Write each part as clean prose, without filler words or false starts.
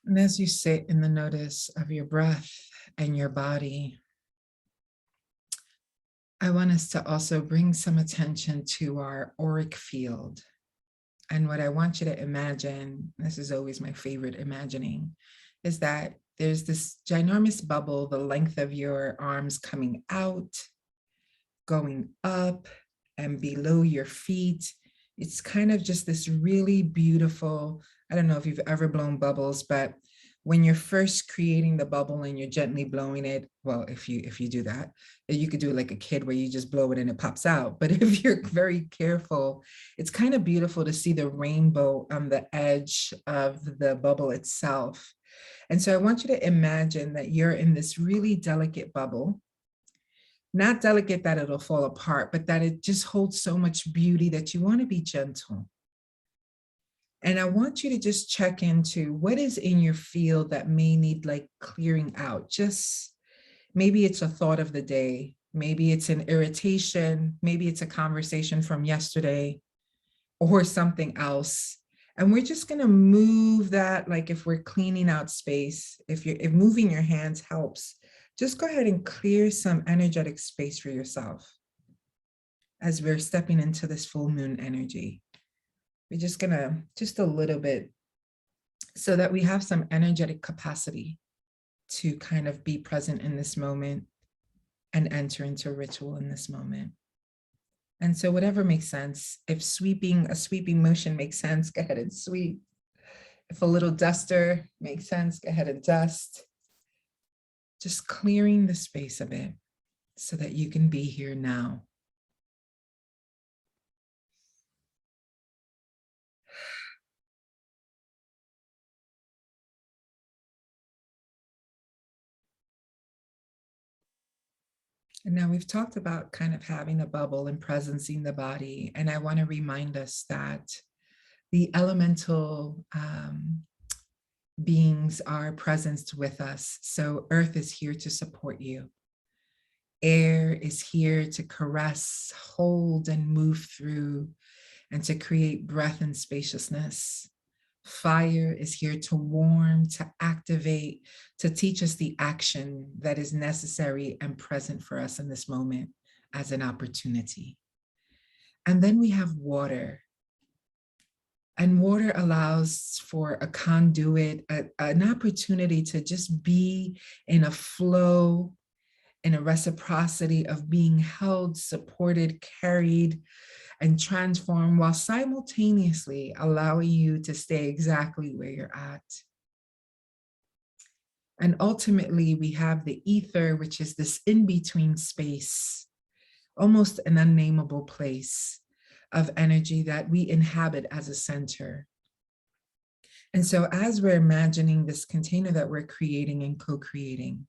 And as you sit in the notice of your breath and your body, I want us to also bring some attention to our auric field. And what I want you to imagine, this is always my favorite imagining, is that there's this ginormous bubble, the length of your arms coming out, going up and below your feet. It's kind of just this really beautiful, I don't know if you've ever blown bubbles, but when you're first creating the bubble and you're gently blowing it, well, if you do that, you could do it like a kid where you just blow it and it pops out. But if you're very careful, it's kind of beautiful to see the rainbow on the edge of the bubble itself. And so I want you to imagine that you're in this really delicate bubble, not delicate that it'll fall apart, but that it just holds so much beauty that you want to be gentle. And I want you to just check into what is in your field that may need like clearing out. Just maybe it's a thought of the day, maybe it's an irritation, maybe it's a conversation from yesterday or something else. And we're just going to move that, like if we're cleaning out space, if moving your hands helps, just go ahead and clear some energetic space for yourself as we're stepping into this full moon energy. We're just gonna, just a little bit, so that we have some energetic capacity to kind of be present in this moment and enter into a ritual in this moment. And so whatever makes sense, if a sweeping motion makes sense, go ahead and sweep. If a little duster makes sense, go ahead and dust. Just clearing the space a bit so that you can be here now. And now we've talked about kind of having a bubble and presencing the body. And I want to remind us that the elemental beings are present with us. So earth is here to support you. Air is here to caress, hold, and move through, and to create breath and spaciousness. Fire is here to warm, to activate, to teach us the action that is necessary and present for us in this moment as an opportunity. And then we have water. And water allows for a conduit, an opportunity to just be in a flow, in a reciprocity of being held, supported, carried, and transformed while simultaneously allowing you to stay exactly where you're at. And ultimately, we have the ether, which is this in-between space, almost an unnameable place of energy that we inhabit as a center. And so as we're imagining this container that we're creating and co-creating,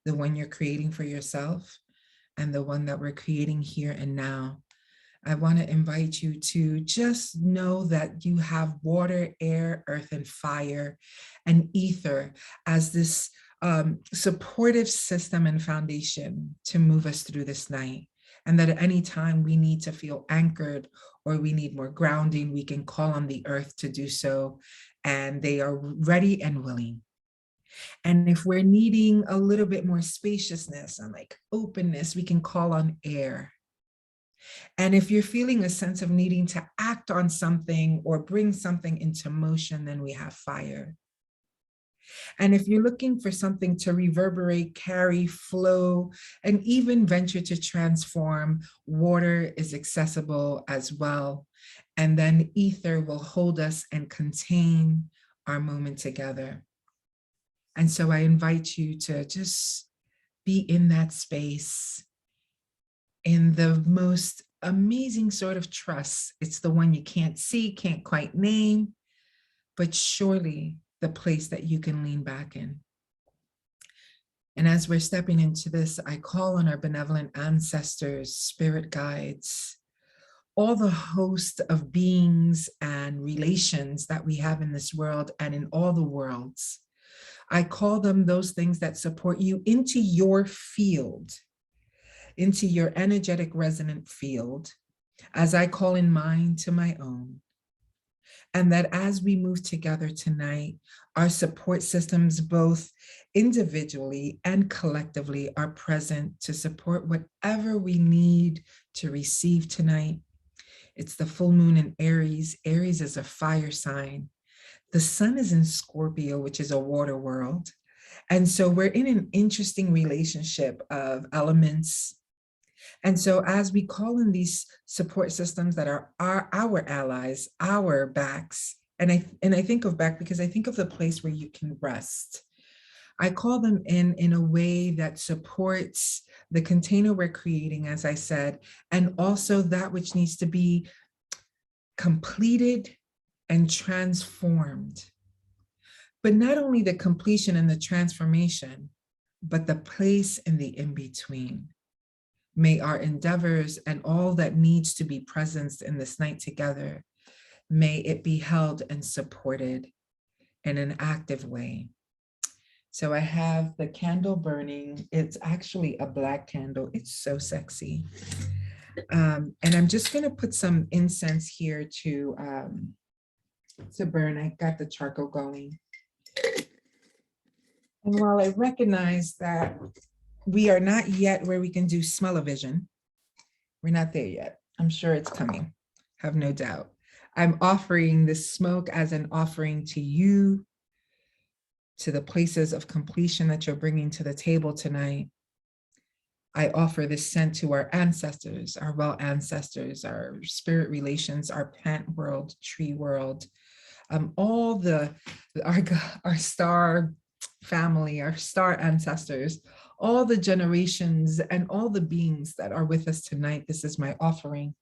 the one you're creating for yourself and the one that we're creating here and now, I want to invite you to just know that you have water, air, earth, and fire, and ether as this supportive system and foundation to move us through this night. And that at any time we need to feel anchored or we need more grounding, we can call on the earth to do so. And they are ready and willing. And if we're needing a little bit more spaciousness and like openness, we can call on air. And if you're feeling a sense of needing to act on something or bring something into motion, then we have fire. And if you're looking for something to reverberate, carry, flow, and even venture to transform, water is accessible as well. And then ether will hold us and contain our moment together. And so I invite you to just be in that space in the most amazing sort of trust. It's the one you can't see, can't quite name, but surely the place that you can lean back in. And as we're stepping into this, I call on our benevolent ancestors, spirit guides, all the host of beings and relations that we have in this world and in all the worlds. I call them those things that support you into your field, into your energetic resonant field, as I call in mine to my own. And that as we move together tonight, our support systems, both individually and collectively, are present to support whatever we need to receive tonight. It's the full moon in Aries. Aries is a fire sign. The sun is in Scorpio, which is a water world. And so we're in an interesting relationship of elements. And so as we call in these support systems that are our allies, our backs, and I think of back because I think of the place where you can rest. I call them in a way that supports the container we're creating, as I said, and also that which needs to be completed and transformed. But not only the completion and the transformation, but the place in the in-between. May our endeavors and all that needs to be present in this night together, may it be held and supported in an active way. So I have the candle burning. It's actually a black candle. It's so sexy. And I'm just gonna put some incense here to burn. I got the charcoal going. And while I recognize that we are not yet where we can do smell-o-vision, we're not there yet. I'm sure it's coming, have no doubt. I'm offering this smoke as an offering to you, to the places of completion that you're bringing to the table tonight. I offer this scent to our ancestors, our well ancestors, our spirit relations, our plant world, tree world, all our star family, our star ancestors, all the generations and all the beings that are with us tonight. This is my offering,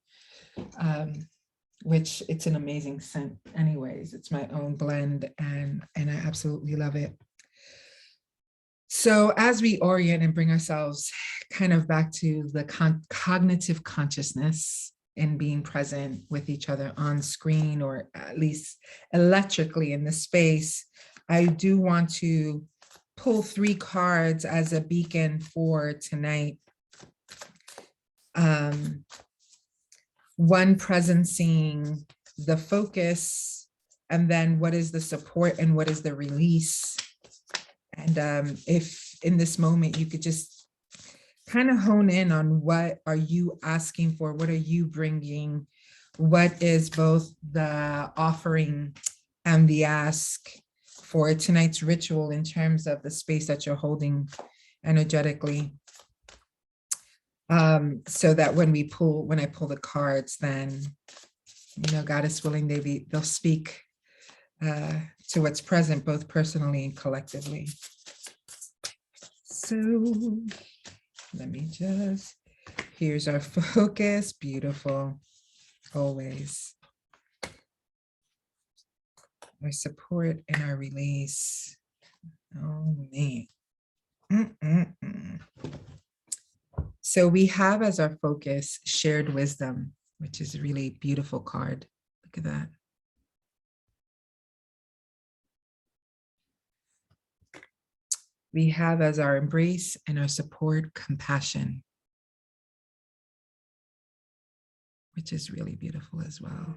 which it's an amazing scent anyways. It's my own blend and I absolutely love it. So as we orient and bring ourselves kind of back to the cognitive consciousness and being present with each other on screen, or at least electrically in the space, I do want to pull 3 cards as a beacon for tonight. One presencing the focus, and then what is the support and what is the release. And if in this moment you could just kind of hone in on what are you asking for, what are you bringing, what is both the offering and the ask for tonight's ritual in terms of the space that you're holding energetically. So that when I pull the cards, then, you know, God is willing, they'll speak to what's present, both personally and collectively. So let me here's our focus, beautiful, always. Our support and our release. Oh man. So we have as our focus shared wisdom, which is a really beautiful card. Look at that. We have as our embrace and our support compassion, which is really beautiful as well.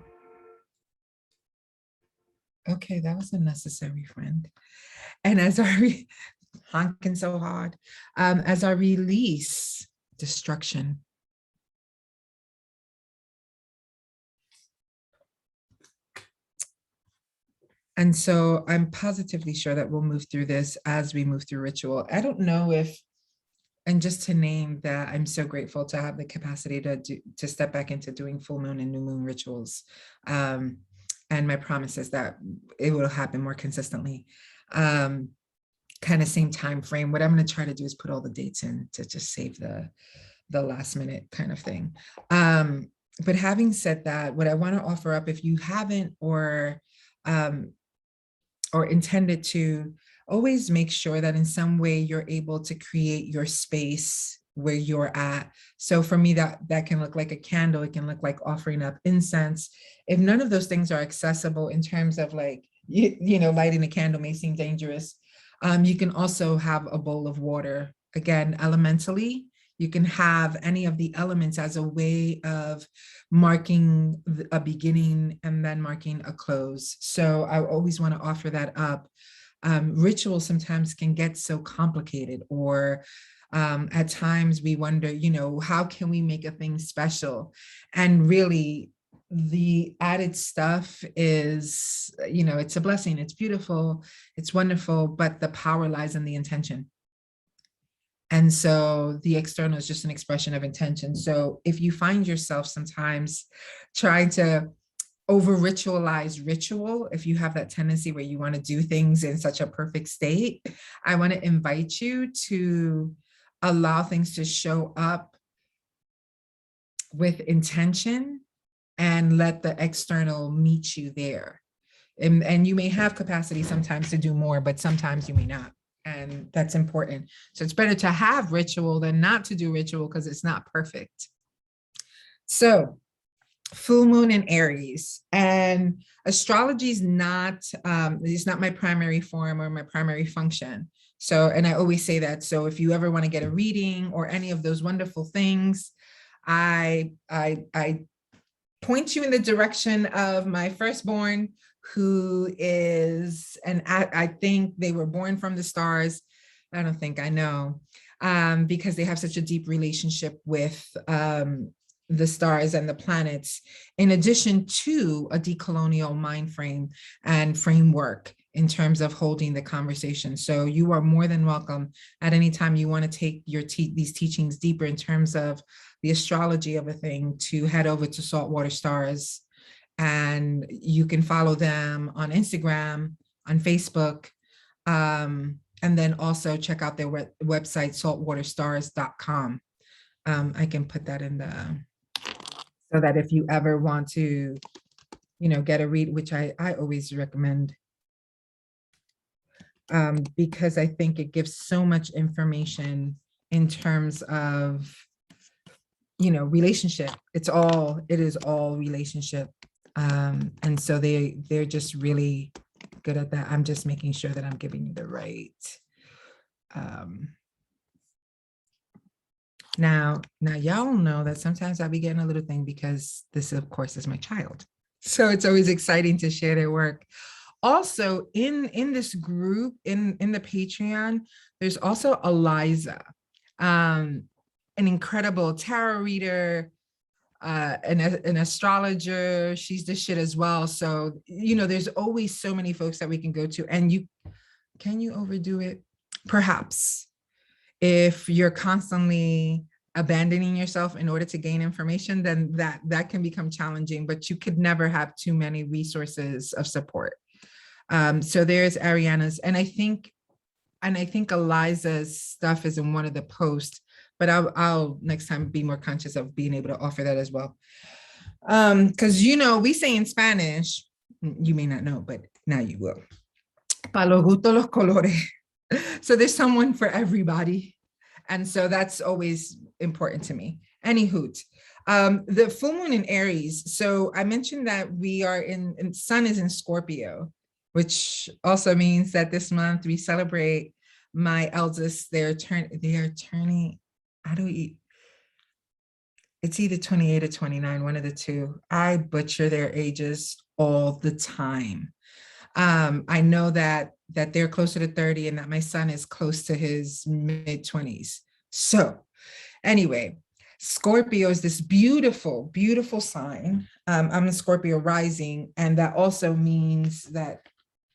Okay, that was a necessary friend. And as our honking so hard, as our release, destruction. And so I'm positively sure that we'll move through this as we move through ritual. I don't know if, and just to name that, I'm so grateful to have the capacity to step back into doing full moon and new moon rituals. And my promise is that it will happen more consistently. Kind of same time frame. What I'm going to try to do is put all the dates in to just save the last minute kind of thing. But having said that, what I want to offer up, if you haven't or intended to, always make sure that in some way you're able to create your space where you're at. So for me, that can look like a candle. It can look like offering up incense. If none of those things are accessible in terms of like, you know, lighting a candle may seem dangerous. You can also have a bowl of water. Again, elementally, You can have any of the elements as a way of marking a beginning and then marking a close. So I always want to offer that up. Rituals sometimes can get so complicated, or at times we wonder, how can we make a thing special? And really, the added stuff is, it's a blessing, it's beautiful, it's wonderful, but the power lies in the intention. And so the external is just an expression of intention. So if you find yourself sometimes trying to over ritualize ritual, if you have that tendency where you want to do things in such a perfect state, I want to invite you to allow things to show up with intention and let the external meet you there. And you may have capacity sometimes to do more, but sometimes you may not. And that's important. So it's better to have ritual than not to do ritual, because it's not perfect. So full moon in Aries, and astrology is not, it's not my primary form or my primary function. So, and I always say that. So if you ever want to get a reading or any of those wonderful things, I point you in the direction of my firstborn, who is, and I think they were born from the stars. I don't think, I know, because they have such a deep relationship with the stars and the planets, in addition to a decolonial mind frame and framework in terms of holding the conversation. So you are more than welcome at any time you want to take your these teachings deeper in terms of the astrology of a thing, to head over to Saltwater Stars, and you can follow them on Instagram, on Facebook, and then also check out their website, saltwaterstars.com. I can put that in the, so that if you ever want to, get a read, which I always recommend, because I think it gives so much information in terms of, relationship. It is all relationship. And so they're just really good at that. I'm just making sure that I'm giving you the right. Now y'all know that sometimes I'll be getting a little thing, because this, of course, is my child. So it's always exciting to share their work. Also in this group, in the Patreon, there's also Eliza, an incredible tarot reader, an astrologer. She's the shit as well. So, there's always so many folks that we can go to. And can you overdo it? Perhaps. If you're constantly abandoning yourself in order to gain information, then that can become challenging, but you could never have too many resources of support. So there's Ariana's, and I think Eliza's stuff is in one of the posts, but I'll next time be more conscious of being able to offer that as well. Because we say in Spanish, you may not know, but now you will. Pa los gustos los colores. So there's someone for everybody. And so that's always important to me. Anywho, the full moon in Aries. So I mentioned that we are in sun is in Scorpio, which also means that this month we celebrate my eldest. They are turning, it's either 28 or 29, one of the two. I butcher their ages all the time. I know that they're closer to 30 and that my son is close to his mid-20s. So anyway, Scorpio is this beautiful, beautiful sign. I'm a Scorpio rising, and that also means that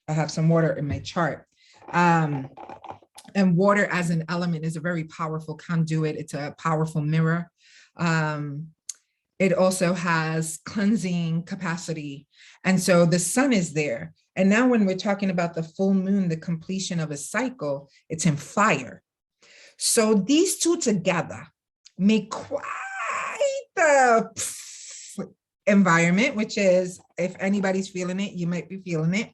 I have some water in my chart. And water as an element is a very powerful conduit. It's a powerful mirror. It also has cleansing capacity. And so the sun is there. And now when we're talking about the full moon, the completion of a cycle, it's in fire. So these two together make quite the environment, which is, if anybody's feeling it, you might be feeling it.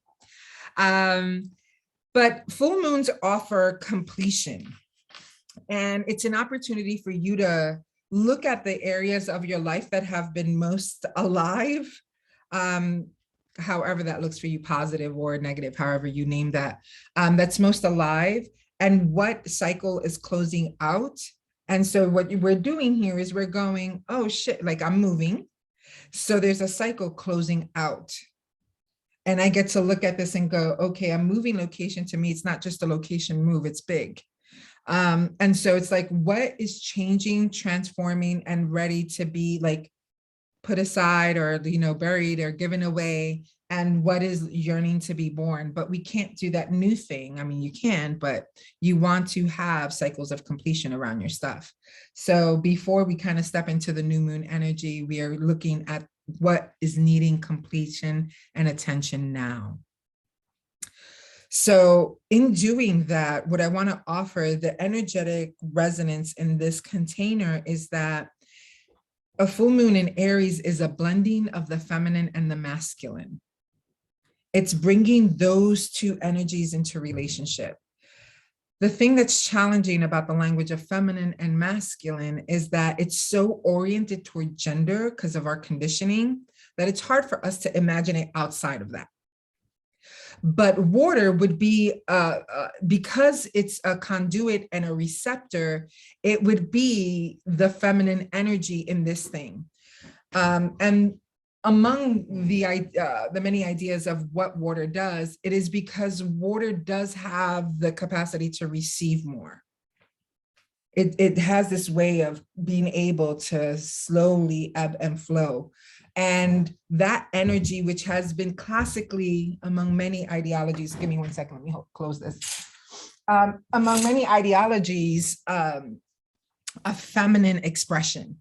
But full moons offer completion. And it's an opportunity for you to look at the areas of your life that have been most alive, however that looks for you, positive or negative, however you name that, that's most alive, and what cycle is closing out And so what we're doing here is we're going, oh shit, like I'm moving. So there's a cycle closing out. And I get to look at this and go, okay, I'm moving location. To me, it's not just a location move, it's big. And so it's like, what is changing, transforming, and ready to be like put aside or, you know, buried or given away, and what is yearning to be born. But we can't do that new thing. I mean, you can, but you want to have cycles of completion around your stuff. So before we kind of step into the new moon energy, we are looking at what is needing completion and attention now. So in doing that, what I want to offer, the energetic resonance in this container, is that a full moon in Aries is a blending of the feminine and the masculine. It's bringing those two energies into relationship. The thing that's challenging about the language of feminine and masculine is that it's so oriented toward gender because of our conditioning that it's hard for us to imagine it outside of that. But water would be, because it's a conduit and a receptor, it would be the feminine energy in this thing. And among the many ideas of what water does, it is because water does have the capacity to receive more. It has this way of being able to slowly ebb and flow. And that energy, which has been classically among many ideologies, give me one second, let me close this. Among many ideologies, a feminine expression.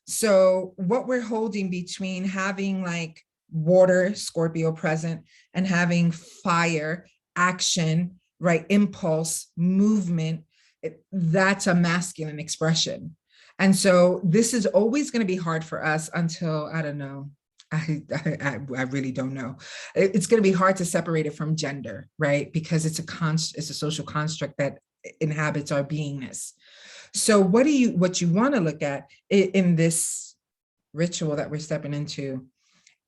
So what we're holding between having like water, Scorpio present, and having fire, action, right, impulse, movement, that's a masculine expression. And so this is always going to be hard for us until, I don't know, I really don't know. It's going to be hard to separate it from gender, right? Because it's a social construct that inhabits our beingness. So what you want to look at in this ritual that we're stepping into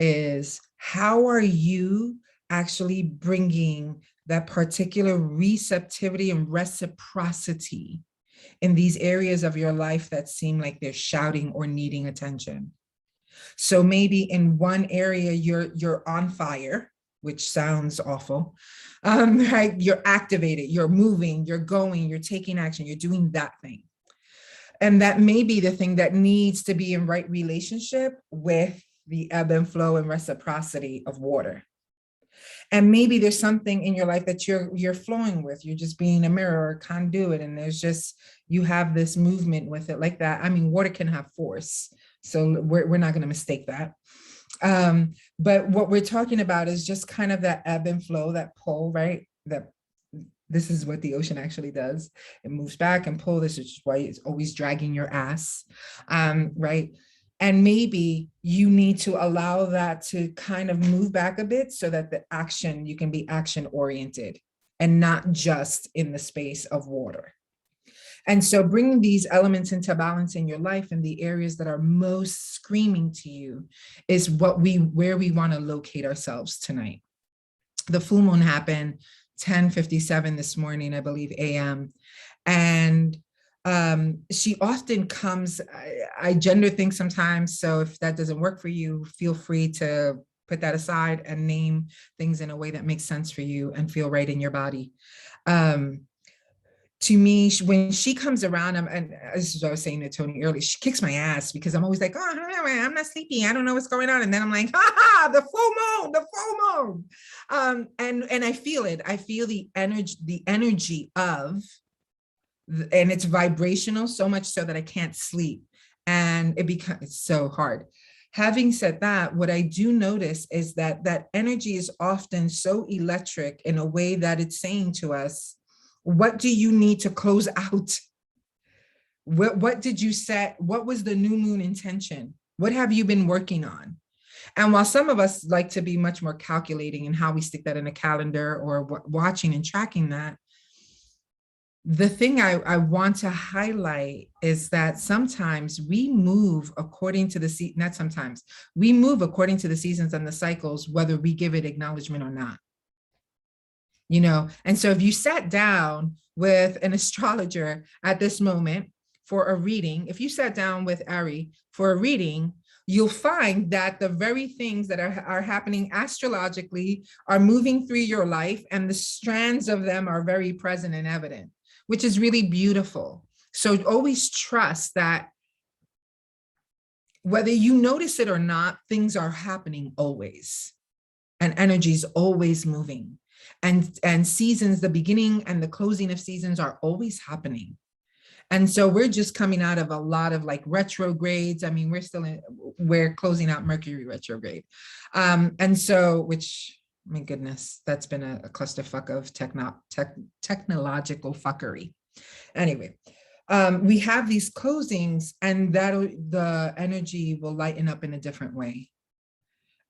is, how are you actually bringing that particular receptivity and reciprocity in these areas of your life that seem like they're shouting or needing attention? So maybe in one area you're on fire, which sounds awful, right? You're activated, you're moving, you're going, you're taking action, you're doing that thing. And that may be the thing that needs to be in right relationship with the ebb and flow and reciprocity of water. And maybe there's something in your life that you're flowing with. You're just being a mirror or a conduit, and there's just, you have this movement with it like that. I mean, water can have force, so we're not going to mistake that. But what we're talking about is just kind of that ebb and flow, that pull, right? That this is what the ocean actually does. It moves back and pull. This is why it's always dragging your ass, right? And maybe you need to allow that to kind of move back a bit so that the action, you can be action oriented and not just in the space of water. And so bringing these elements into balance in your life in the areas that are most screaming to you is where we want to locate ourselves tonight. The full moon happened 10:57 this morning, I believe, a.m. And she often comes, I gender things sometimes. So if that doesn't work for you, feel free to put that aside and name things in a way that makes sense for you and feel right in your body. To me, when she comes around, and this is what I was saying to Tony earlier, she kicks my ass because I'm always like, oh, I'm not sleepy, I don't know what's going on. And then I'm like, the full moon. And I feel it. I feel the energy of, and it's vibrational so much so that I can't sleep. And it's so hard. Having said that, what I do notice is that that energy is often so electric in a way that it's saying to us, what do you need to close out? What did you set? What was the new moon intention? What have you been working on? And while some of us like to be much more calculating in how we stick that in a calendar or watching and tracking that, the thing I want to highlight is that sometimes we move according to we move according to the seasons and the cycles, whether we give it acknowledgement or not. And so if you sat down with an astrologer at this moment for a reading, if you sat down with Aries for a reading, you'll find that the very things that are happening astrologically are moving through your life, and the strands of them are very present and evident, which is really beautiful. So always trust that whether you notice it or not, things are happening always, and energy is always moving, and seasons, the beginning and the closing of seasons are always happening. And so we're just coming out of a lot of like retrogrades. I mean, we're closing out Mercury retrograde. And so, which, my goodness, that's been a clusterfuck of technological fuckery. Anyway, we have these closings, and the energy will lighten up in a different way.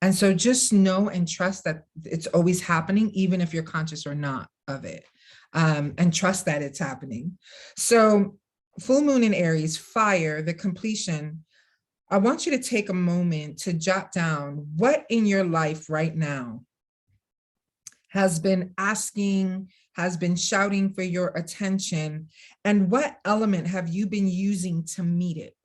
And so just know and trust that it's always happening, even if you're conscious or not of it, and trust that it's happening. So full moon in Aries, fire, the completion. I want you to take a moment to jot down what in your life right now has been shouting for your attention, and what element have you been using to meet it?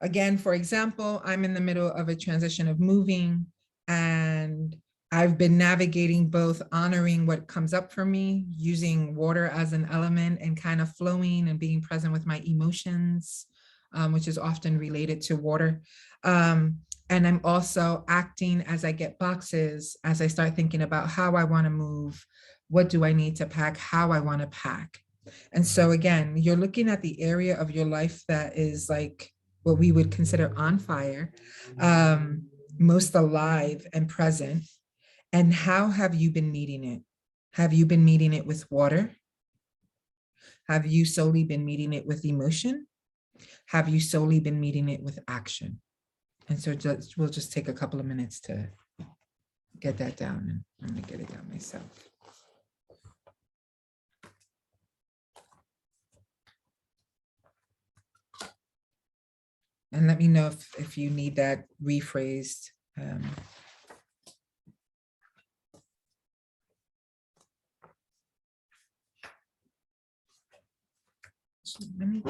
Again, for example, I'm in the middle of a transition of moving, and I've been navigating both honoring what comes up for me, using water as an element and kind of flowing and being present with my emotions, which is often related to water. And I'm also acting as I get boxes, as I start thinking about how I want to move, what do I need to pack, how I want to pack. And so again, you're looking at the area of your life that is like what we would consider on fire, most alive and present. And how have you been meeting it? Have you been meeting it with water? Have you solely been meeting it with emotion? Have you solely been meeting it with action? And so we'll just take a couple of minutes to get that down, and I'm gonna get it down myself. And let me know if you need that rephrased. Let me.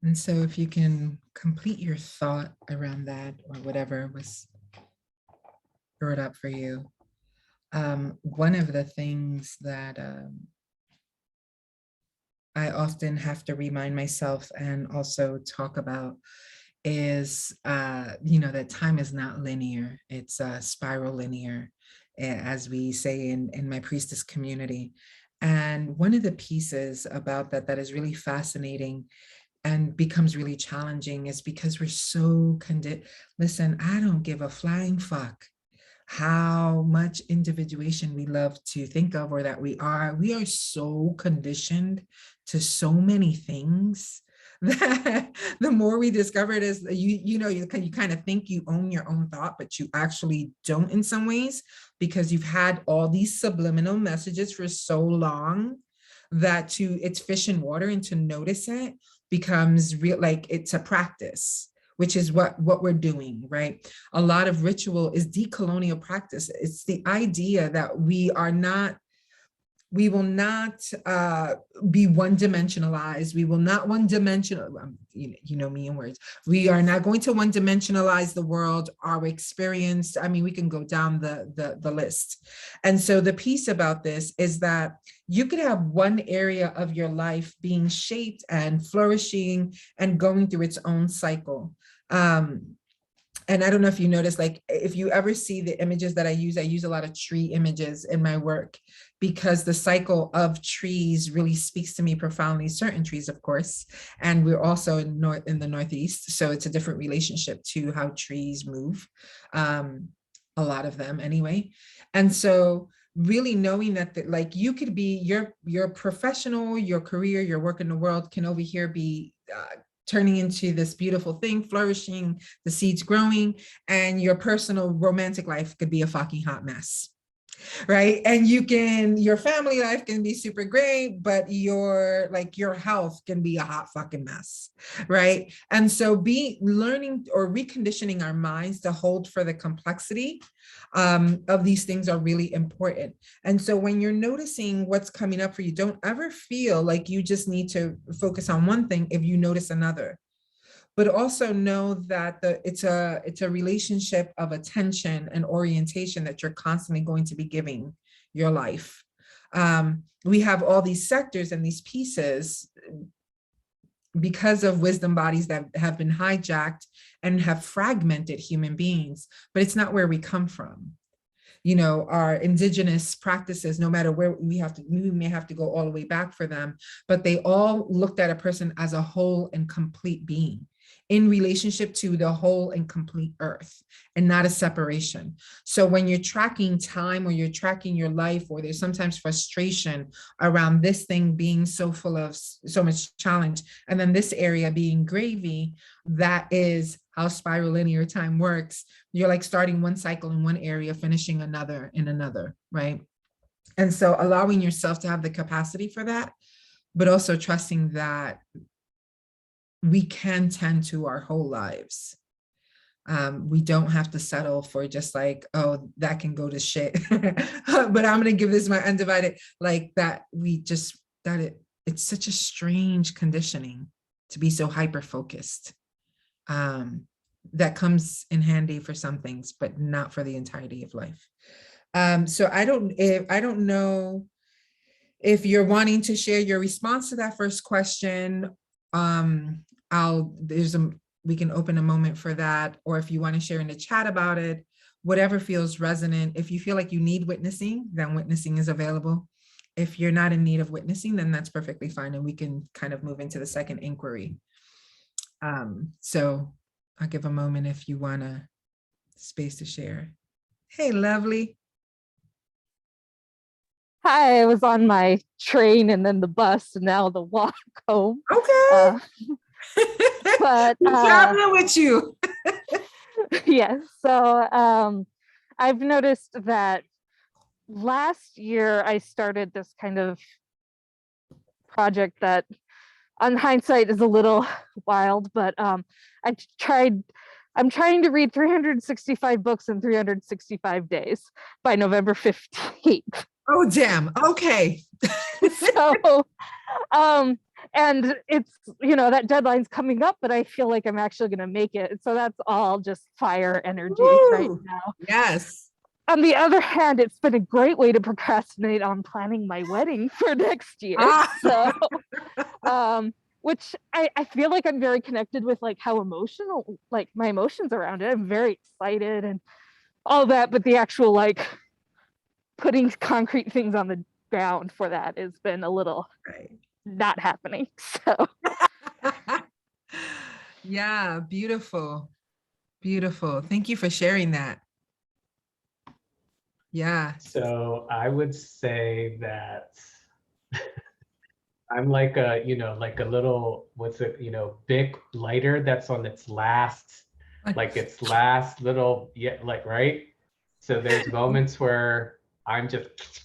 And so if you can complete your thought around that or whatever was brought up for you. One of the things that I often have to remind myself and also talk about is, that time is not linear. It's spiral linear, as we say in my priestess community. And one of the pieces about that that is really fascinating and becomes really challenging is because we're so listen, I don't give a flying fuck how much individuation we love to think of or that we are so conditioned to so many things that the more we discover it is you kind of think you own your own thought, but you actually don't in some ways, because you've had all these subliminal messages for so long that it's fish in water, and to notice it becomes real, like it's a practice, which is what we're doing, right? A lot of ritual is decolonial practice. It's the idea that we will not be one-dimensionalized. We will not one-dimensional, you know me in words. We are not going to one-dimensionalize the world, our experience. I mean, we can go down the list. And so the piece about this is that you could have one area of your life being shaped and flourishing and going through its own cycle. And I don't know if you notice, like, if you ever see the images that I use a lot of tree images in my work, because the cycle of trees really speaks to me profoundly. Certain trees, of course, and we're also in the Northeast, so it's a different relationship to how trees move, a lot of them anyway. And so really knowing that like you could be your professional, your career, your work in the world can over here be turning into this beautiful thing, flourishing, the seeds growing, and your personal romantic life could be a fucking hot mess, right? And your family life can be super great, but your health can be a hot fucking mess, right? And so learning or reconditioning our minds to hold for the complexity of these things are really important. And so when you're noticing what's coming up for you, don't ever feel like you just need to focus on one thing if you notice another. But also know that it's a relationship of attention and orientation that you're constantly going to be giving your life. We have all these sectors and these pieces because of wisdom bodies that have been hijacked and have fragmented human beings, but it's not where we come from. Our indigenous practices, no matter where we may have to go all the way back for them, but they all looked at a person as a whole and complete being in relationship to the whole and complete earth, and not a separation. So when you're tracking time or you're tracking your life, or there's sometimes frustration around this thing being so full of so much challenge, and then this area being gravy, that is how spiral linear time works. You're like starting one cycle in one area, finishing another in another, right? And so allowing yourself to have the capacity for that, but also trusting that we can tend to our whole lives. We don't have to settle for just like, oh, that can go to shit, but I'm going to give this my undivided, like that. It's such a strange conditioning to be so hyper focused. That comes in handy for some things, but not for the entirety of life. So I don't know if you're wanting to share your response to that first question. We can open a moment for that, or if you want to share in the chat about it, whatever feels resonant. If you feel like you need witnessing, then witnessing is available. If you're not in need of witnessing, then that's perfectly fine, and we can kind of move into the second inquiry. So I'll give a moment if you want a space to share. Hey, lovely. Hi, I was on my train and then the bus and now the walk home. Okay. But traveling with you. Yes. So I've noticed that last year I started this kind of project that on hindsight is a little wild, but I'm trying to read 365 books in 365 days by November 15th. Oh, damn. Okay. So and it's, that deadline's coming up, but I feel like I'm actually going to make it. So that's all just fire energy right Woo! now. Yes. On the other hand, it's been a great way to procrastinate on planning my wedding for next year. Ah. So, which I feel like I'm very connected with, like how emotional, like my emotions around it. I'm very excited and all that, but the actual like putting concrete things on the ground for that has been a little Right. not happening. So Yeah, beautiful. Beautiful. Thank you for sharing that. Yeah. So I would say that I'm like a, like a little, what's it, big lighter that's on its last, like its last little, yeah, like, right? So there's moments where I'm just,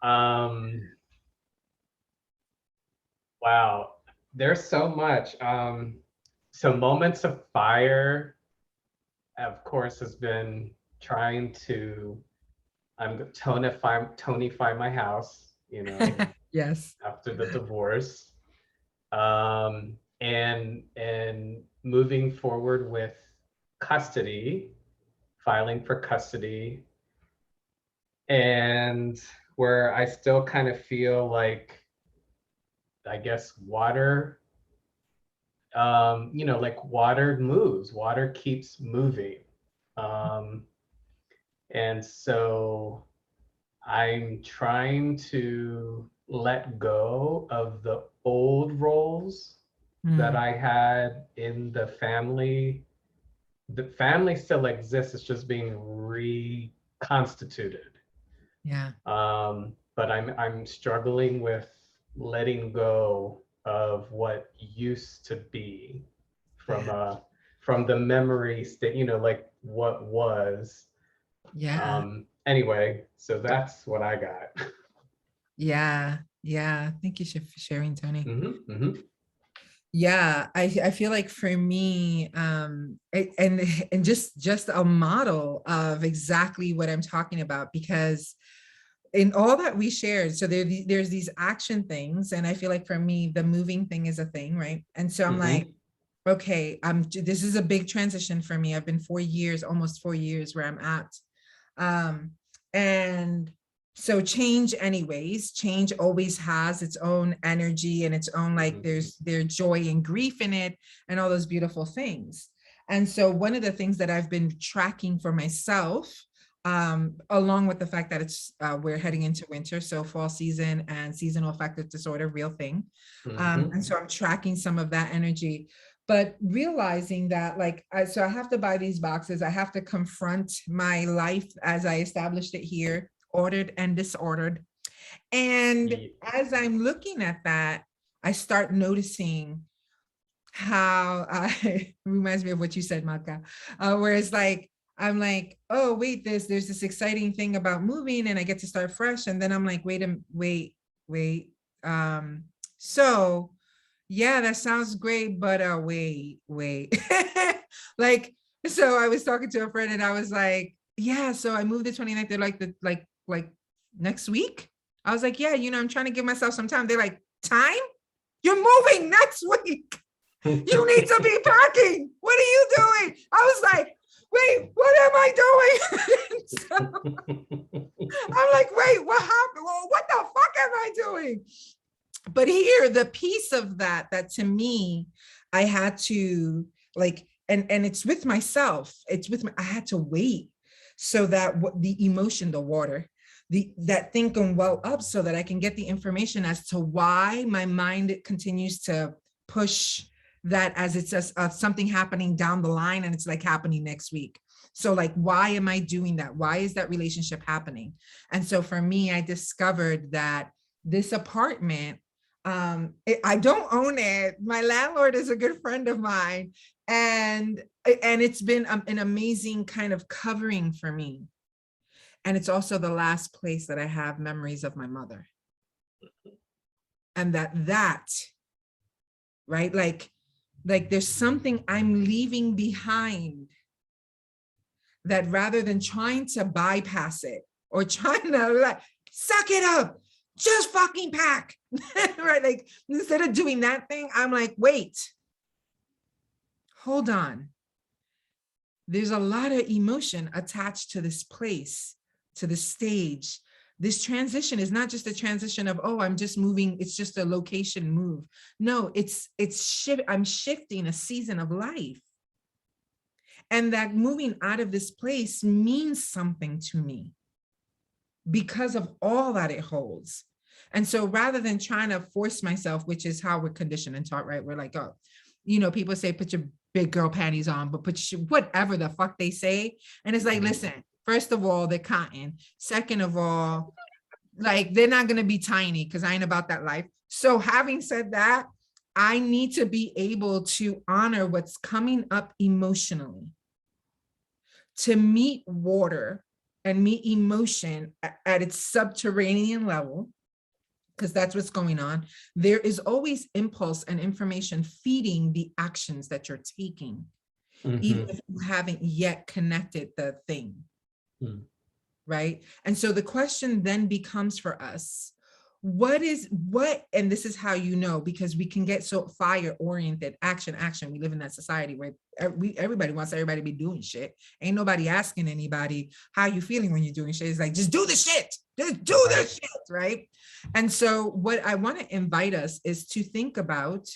um, wow, there's so much. So moments of fire, of course, has been trying to, tonify my house, Yes. after the divorce, and moving forward with custody, filing for custody, and where I still kind of feel like, I guess, water, like water moves, water keeps moving. Um, and so I'm trying to let go of the old roles that Mm, I had in the family. The family still exists, it's just being reconstituted. yeah. But I'm struggling with letting go of what used to be from Yeah. from the memories that, like what was. Yeah. Anyway, so that's what I got. Yeah. Yeah. Thank you for sharing, Tony. Hmm. Yeah, I feel like for me, and just a model of exactly what I'm talking about, because in all that we shared, so there's these action things, and I feel like for me, the moving thing is a thing, right? And so I'm like, Hmm. okay, this is a big transition for me. I've been 4 years, almost 4 years where I'm at. Um, and so change anyways, change always has its own energy and its own, like Hmm. there's joy and grief in it and all those beautiful things. And so one of the things that I've been tracking for myself, along with the fact that we're heading into winter, so fall season and seasonal affective disorder, real thing. Hmm. And so I'm tracking some of that energy, but realizing that, like, so I have to buy these boxes. I have to confront my life as I established it here, ordered and disordered. And as I'm looking at that, I start noticing how it reminds me of what you said, Maka, where it's like, I'm like, oh, wait, there's this exciting thing about moving and I get to start fresh. And then I'm like, wait. Um, so yeah, that sounds great, but wait. Like, so I was talking to a friend and I was like, yeah, so I moved the 29th. They're like like next week. I was like, yeah, I'm trying to give myself some time. They're like, time? You're moving next week. You need to be packing. What are you doing? I was like, wait, what am I doing? So I'm like, wait, what happened? Well, what the fuck am I doing? But here, the piece of that to me, I had to, like, and it's with myself. I had to wait so that the emotion, the water, that thing can well up so that I can get the information as to why my mind continues to push that as it's something happening down the line and it's like happening next week. So like, why am I doing that? Why is that relationship happening? And so for me, I discovered that this apartment, I don't own it. My landlord is a good friend of mine, and it's been an amazing kind of covering for me. And it's also the last place that I have memories of my mother. And that right, like there's something I'm leaving behind, that rather than trying to bypass it or trying to like suck it up, just fucking pack, right? Like instead of doing that thing, I'm like, wait, hold on. There's a lot of emotion attached to this place, to the stage. This transition is not just a transition of, oh, I'm just moving. It's just a location move. No, I'm shifting a season of life. And that moving out of this place means something to me because of all that it holds. And so rather than trying to force myself, which is how we're conditioned and taught, right? We're like, oh, people say, put your big girl panties on, but put whatever the fuck they say. And it's like, listen, first of all, they're cotton. Second of all, like they're not going to be tiny because I ain't about that life. So having said that, I need to be able to honor what's coming up emotionally, to meet water and meet emotion at its subterranean level, because that's what's going on. There is always impulse and information feeding the actions that you're taking, even if you haven't yet connected the thing, right? And so the question then becomes for us, and this is how you know, because we can get so fire oriented, action. We live in that society where everybody wants everybody to be doing shit. Ain't nobody asking anybody how you feeling when you're doing shit. It's like, just do the shit, just do the shit, right? And so what I want to invite us is to think about,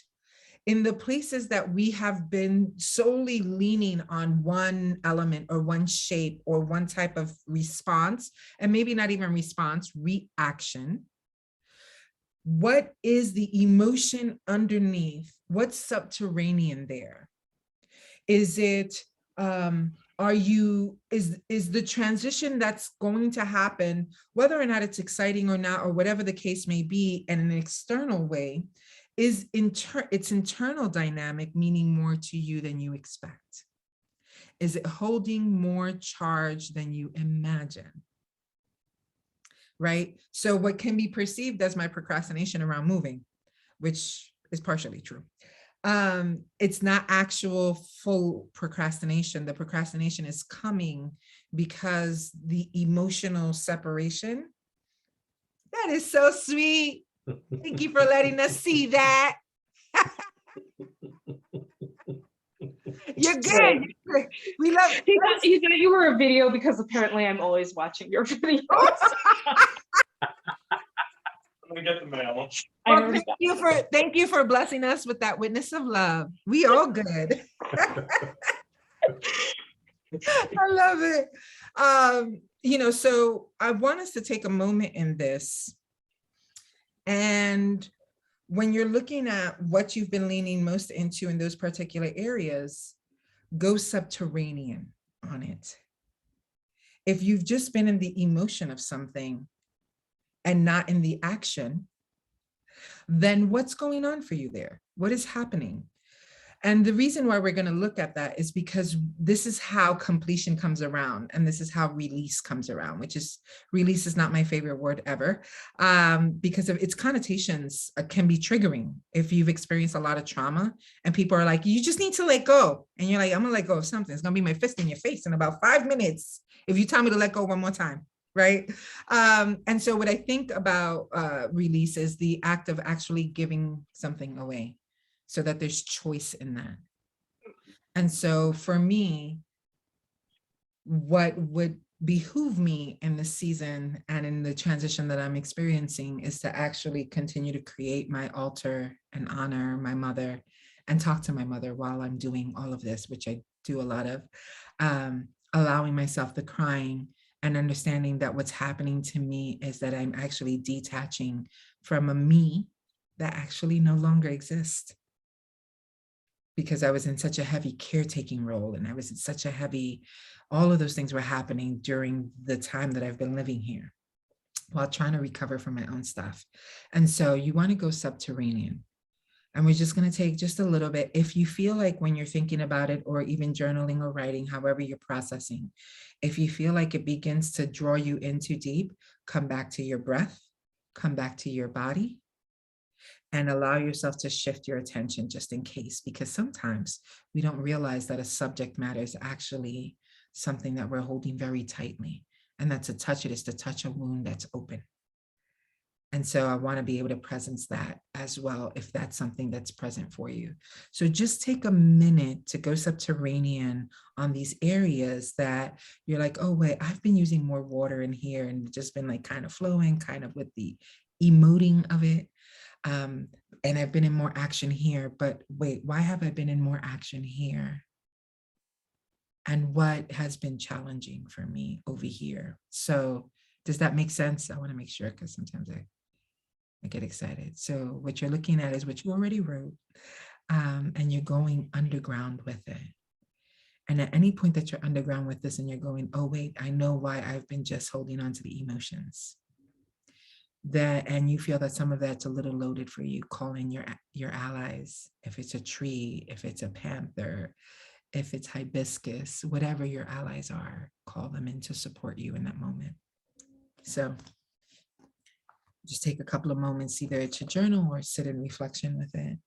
in the places that we have been solely leaning on one element or one shape or one type of response, and maybe not even response, reaction. What is the emotion underneath? What's subterranean there? Is it, is the transition that's going to happen, whether or not it's exciting or not, or whatever the case may be, in an external way, is its internal dynamic meaning more to you than you expect? Is it holding more charge than you imagine? Right? So what can be perceived as my procrastination around moving, which is partially true. It's not actual full procrastination. The procrastination is coming because the emotional separation. That is so sweet. Thank you for letting us see that. You're good. We love it. He thought you were a video because apparently I'm always watching your videos. Let me get the mail. Well, thank you for blessing us with that witness of love. We all good. I love it. So I want us to take a moment in this. And when you're looking at what you've been leaning most into in those particular areas, go subterranean on it. If you've just been in the emotion of something and not in the action, then what's going on for you there? What is happening? And the reason why we're going to look at that is because this is how completion comes around, and this is how release comes around, which is, release is not my favorite word ever, because of its connotations can be triggering. If you've experienced a lot of trauma and people are like, you just need to let go. And you're like, I'm gonna let go of something. It's gonna be my fist in your face in about 5 minutes if you tell me to let go one more time. Right. And so what I think about release is the act of actually giving something away, so that there's choice in that. And so for me, what would behoove me in this season and in the transition that I'm experiencing is to actually continue to create my altar and honor my mother and talk to my mother while I'm doing all of this, which I do a lot of, allowing myself the crying and understanding that what's happening to me is that I'm actually detaching from a me that actually no longer exists, because I was in such a heavy caretaking role, and I was in such a heavy, all of those things were happening during the time that I've been living here while trying to recover from my own stuff. And so you want to go subterranean. And we're just going to take just a little bit. If you feel like when you're thinking about it, or even journaling or writing, however you're processing, if you feel like it begins to draw you in too deep, come back to your breath, come back to your body, and allow yourself to shift your attention just in case, because sometimes we don't realize that a subject matter is actually something that we're holding very tightly. And that's to touch it is to touch a wound that's open. And so I want to be able to presence that as well, if that's something that's present for you. So just take a minute to go subterranean on these areas that you're like, oh, wait, I've been using more water in here and just been like kind of flowing, kind of with the emoting of it. And I've been in more action here, but wait, why have I been in more action here? And what has been challenging for me over here? So does that make sense? I want to make sure, because sometimes I get excited. So what you're looking at is what you already wrote, and you're going underground with it. And at any point that you're underground with this and you're going, oh, wait, I know why I've been just holding on to the emotions. That, and you feel that some of that's a little loaded for you, call in your allies. If it's a tree, if it's a panther, if it's hibiscus, whatever your allies are, call them in to support you in that moment. So just take a couple of moments, either to journal or sit in reflection with it.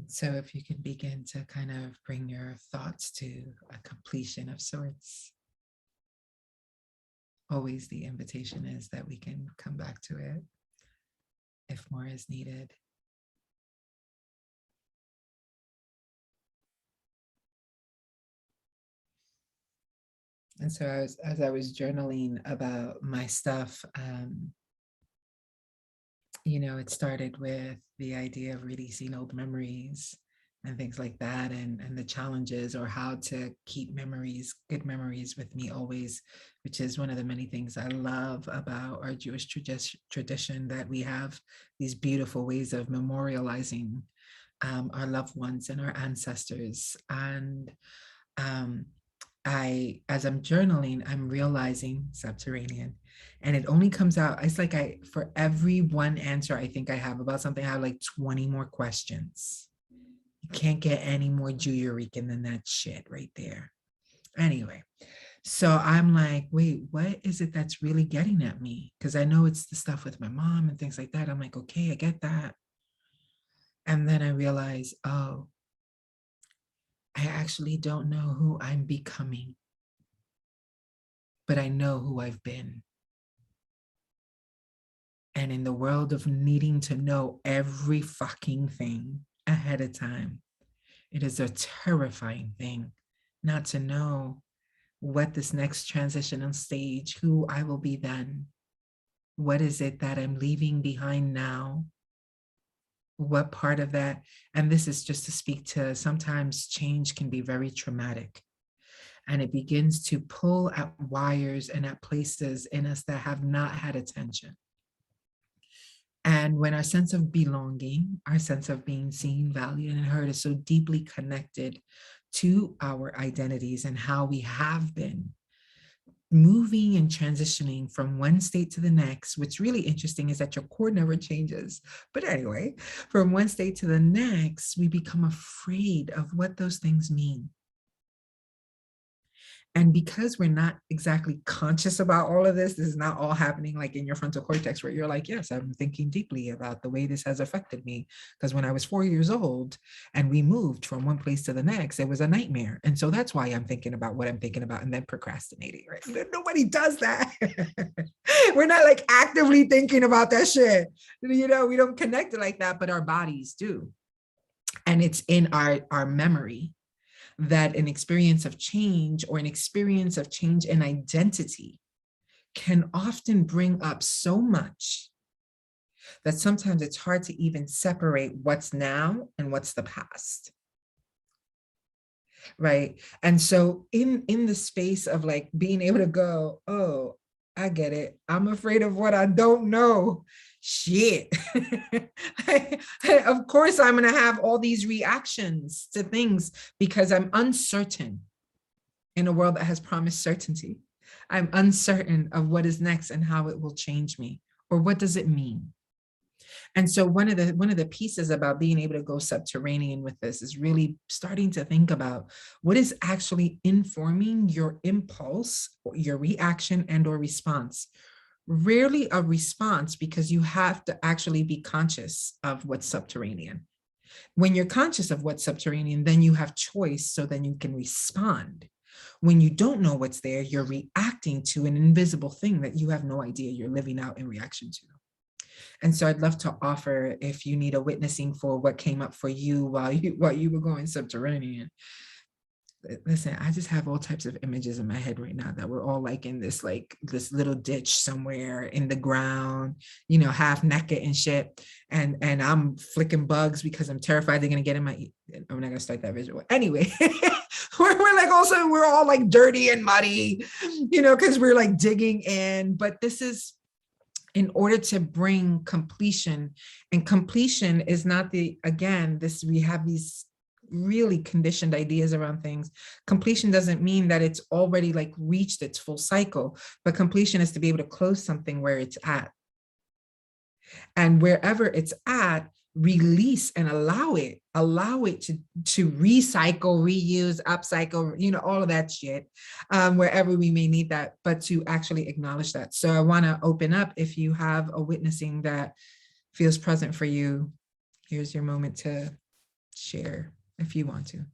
So if you can begin to kind of bring your thoughts to a completion of sorts, always the invitation is that we can come back to it if more is needed. And so as I was journaling about my stuff, you know, it started with the idea of releasing old memories and things like that, and the challenges or how to keep memories, good memories with me always, which is one of the many things I love about our Jewish tradition, that we have these beautiful ways of memorializing our loved ones and our ancestors. And as I'm journaling, I'm realizing subterranean, and it only comes out, it's like for every one answer I think I have about something, I have like 20 more questions. You can't get any more Juyurican than that shit right there. Anyway, so I'm like, wait, what is it that's really getting at me? Because I know it's the stuff with my mom and things like that. I'm like, okay, I get that. And then I realize, oh, I actually don't know who I'm becoming, but I know who I've been. And in the world of needing to know every fucking thing ahead of time, it is a terrifying thing not to know what this next transitional stage, who I will be then. What is it that I'm leaving behind now? What part of that? And this is just to speak to, sometimes change can be very traumatic. And it begins to pull at wires and at places in us that have not had attention. And when our sense of belonging, our sense of being seen, valued, and heard is so deeply connected to our identities and how we have been moving and transitioning from one state to the next, what's really interesting is that your core never changes. But anyway, from one state to the next, we become afraid of what those things mean. And because we're not exactly conscious about all of this is not all happening like in your frontal cortex where you're like, yes, I'm thinking deeply about the way this has affected me. Because when I was 4 years old and we moved from one place to the next, it was a nightmare. And so that's why I'm thinking about what I'm thinking about and then procrastinating, right? Nobody does that. We're not like actively thinking about that shit. You know, we don't connect it like that, but our bodies do. And it's in our memory that an experience of change or an experience of change in identity can often bring up so much that sometimes it's hard to even separate what's now and what's the past. Right. And so in the space of like being able to go, oh, I get it. I'm afraid of what I don't know. Shit. Of course, I'm going to have all these reactions to things because I'm uncertain in a world that has promised certainty. I'm uncertain of what is next and how it will change me, or what does it mean? And so one of the pieces about being able to go subterranean with this is really starting to think about what is actually informing your impulse, your reaction and or response. Rarely a response, because you have to actually be conscious of what's subterranean. When you're conscious of what's subterranean, then you have choice, so then you can respond. When you don't know what's there, you're reacting to an invisible thing that you have no idea you're living out in reaction to. And so I'd love to offer, if you need a witnessing for what came up for you while you were going subterranean. Listen, I just have all types of images in my head right now that we're all like in this little ditch somewhere in the ground, you know, half naked and shit. And I'm flicking bugs because I'm terrified they're gonna get in my, I'm not gonna start that visual. Anyway, we're like also, we're all like dirty and muddy, you know, because we're like digging in. But this is in order to bring completion, and completion is not we have these really conditioned ideas around things. Completion doesn't mean that it's already like reached its full cycle, but completion is to be able to close something where it's at. And wherever it's at, release and allow it to recycle, reuse, upcycle, you know, all of that shit, wherever we may need that, but to actually acknowledge that. So I want to open up, if you have a witnessing that feels present for you, here's your moment to share if you want to.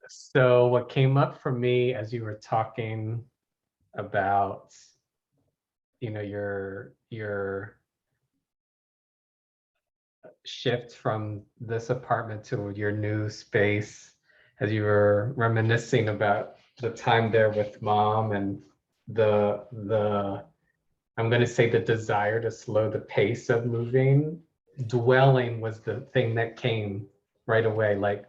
So what came up for me as you were talking about, you know, your shift from this apartment to your new space, as you were reminiscing about the time there with mom and the I'm going to say the desire to slow the pace of moving. Dwelling was the thing that came right away. Like,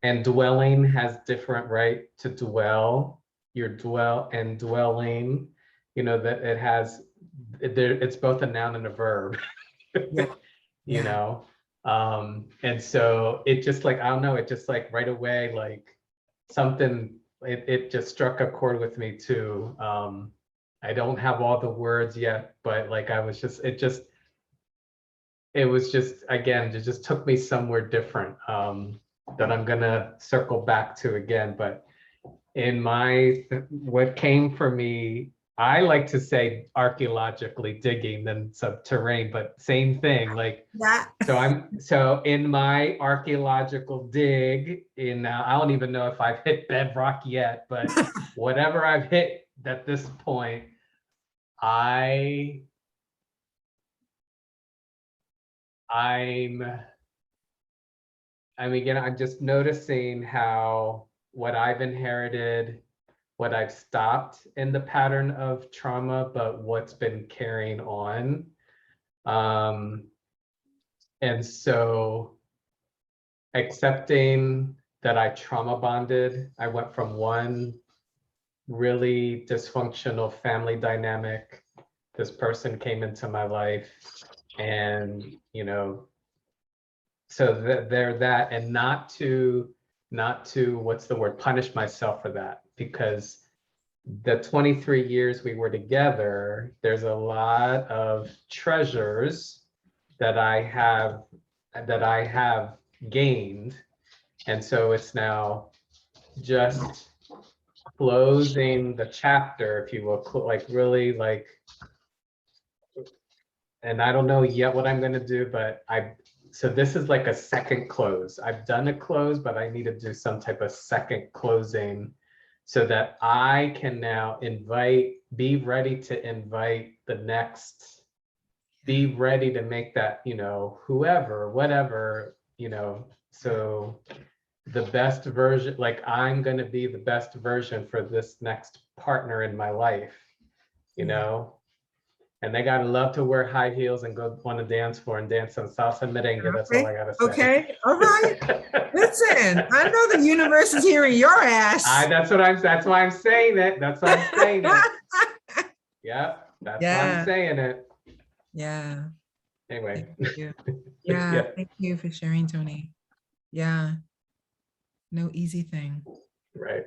and dwelling has different, right? To dwell, your dwell and dwelling, you know, that it has, it's both a noun and a verb. Yeah. You know, and so it just like, I don't know, it just like right away, like something, it just struck a chord with me too. I don't have all the words yet, but like I was just, it was just, again, it just took me somewhere different, that I'm gonna circle back to again. But in my, what came for me, I like to say archaeologically digging than subterranean, but same thing, like, Yeah. so in my archaeological dig in, I don't even know if I've hit bedrock yet, but whatever I've hit at this point, I'm again, I'm just noticing how what I've inherited, what I've stopped in the pattern of trauma, but what's been carrying on. And so accepting that I trauma bonded, I went from one really dysfunctional family dynamic. This person came into my life, and you know, so they're that, and not to what's the word, punish myself for that, because the 23 years we were together, there's a lot of treasures that I have gained. And so it's now just closing the chapter, if you will, like really like, and I don't know yet what I'm going to do, but so this is like a second close. I've done a close, but I need to do some type of second closing so that I can now be ready to invite the next, be ready to make that, you know, whoever, whatever, you know, so the best version, like I'm going to be the best version for this next partner in my life, you know, and they gotta love to wear high heels and go on the dance floor and dance some salsa merengue. That's all I gotta say. Okay. All right. Listen, I know the universe is hearing your ass. That's why I'm saying it. That's why I'm saying it. Yep. That's why I'm saying it. Yeah. Anyway. Thank you. Yeah. Yeah. Thank you for sharing, Tony. Yeah. No easy thing. Right.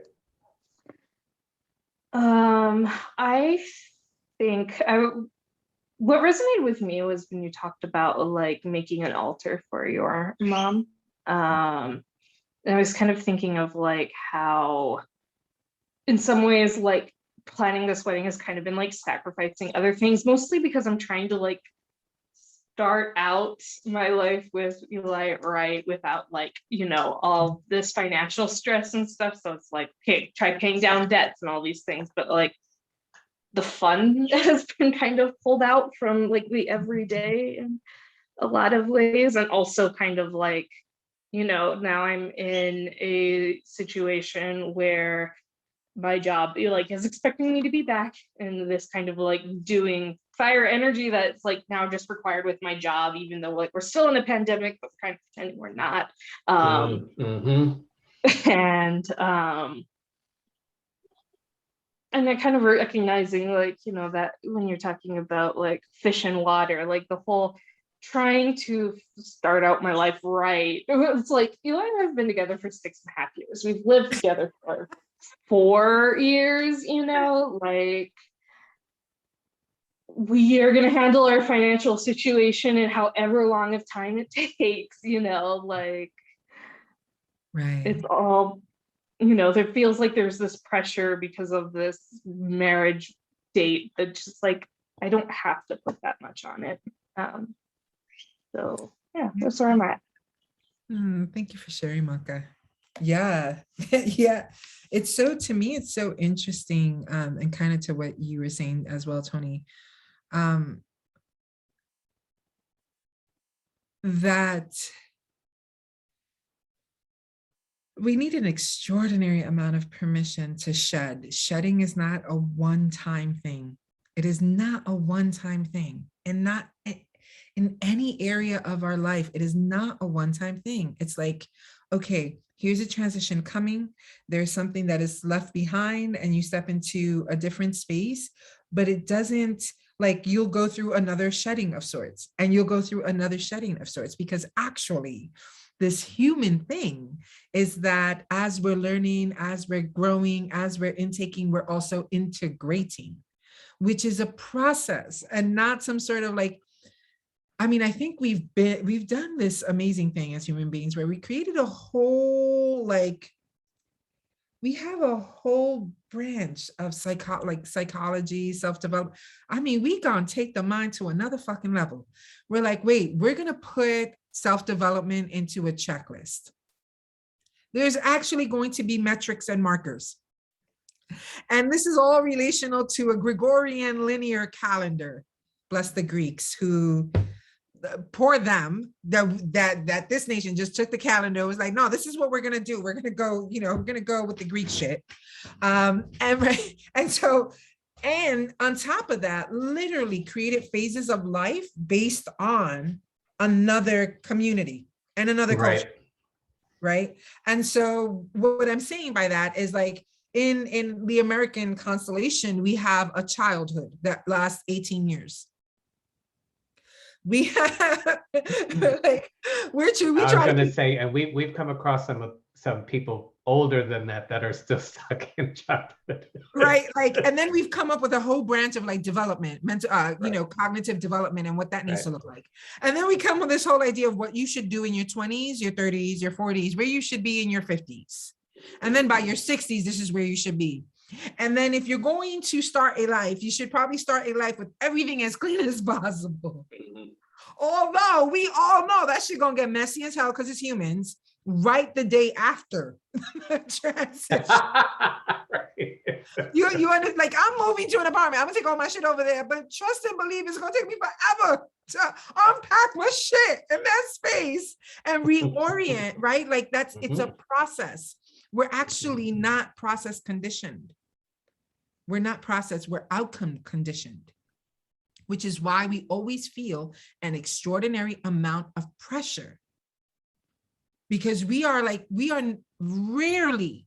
I think what resonated with me was when you talked about like making an altar for your mom. And I was kind of thinking of like how in some ways like planning this wedding has kind of been like sacrificing other things, mostly because I'm trying to like start out my life with Eli right without like, you know, all this financial stress and stuff. So it's like, okay, try paying down debts and all these things, but like the fun has been kind of pulled out from like the everyday in a lot of ways. And also kind of like, you know, now I'm in a situation where my job like is expecting me to be back in this kind of like doing fire energy that's like now just required with my job, even though like we're still in a pandemic, but we're kind of pretending we're not. And then kind of recognizing like, you know, that when you're talking about like fish and water, like the whole trying to start out my life right. It's like Eli and I have been together for 6.5 years. We've lived together for 4 years, you know, like we are going to handle our financial situation in however long of time it takes, you know, like Right. it's all, you know, there feels like there's this pressure because of this marriage date that just like I don't have to put that much on it. So yeah, that's where I'm at. Thank you for sharing, Maka. Yeah, yeah. It's so, to me, it's so interesting, and kind of to what you were saying as well, Tony, that we need an extraordinary amount of permission to shed. Shedding is not a one-time thing. It is not a one-time thing, and not in any area of our life. It is not a one-time thing. It's like, okay, here's a transition coming. There's something that is left behind and you step into a different space, but it doesn't, like, you'll go through another shedding of sorts, and you'll go through another shedding of sorts, because actually this human thing is that as we're learning, as we're growing, as we're intaking, we're also integrating, which is a process and not some sort of like, I mean, I think we've done this amazing thing as human beings where we created a whole, like, we have a whole branch of psychology, self-development. I mean, we gonna take the mind to another fucking level. We're like, wait, we're gonna put self-development into a checklist. There's actually going to be metrics and markers. And this is all relational to a Gregorian linear calendar. Bless the Greeks, who, poor them, that this nation just took the calendar, was like, no, this is what we're gonna do. We're gonna go, we're gonna go with the Greek shit. And on top of that, literally created phases of life based on another community and another culture. Right. And so what I'm saying by that is, like, in the American constellation, we have a childhood that lasts 18 years. We have, like, we try to say, and we've come across some people older than that are still stuck in childhood. Right, like, and then we've come up with a whole branch of, like, development, mental, cognitive development, and what that needs to look like. And then we come with this whole idea of what you should do in your 20s, your 30s, your 40s, where you should be in your 50s. And then by your 60s, this is where you should be. And then if you're going to start a life, you should probably start a life with everything as clean as possible. Although we all know that shit gonna get messy as hell because it's humans, right the day after the transition. Right. You understand? Like, I'm moving to an apartment. I'm gonna take all my shit over there, but trust and believe it's gonna take me forever to unpack my shit in that space and reorient, right? Like, that's, it's a process. We're actually not process conditioned. We're not process, we're outcome conditioned, which is why we always feel an extraordinary amount of pressure, because we are rarely,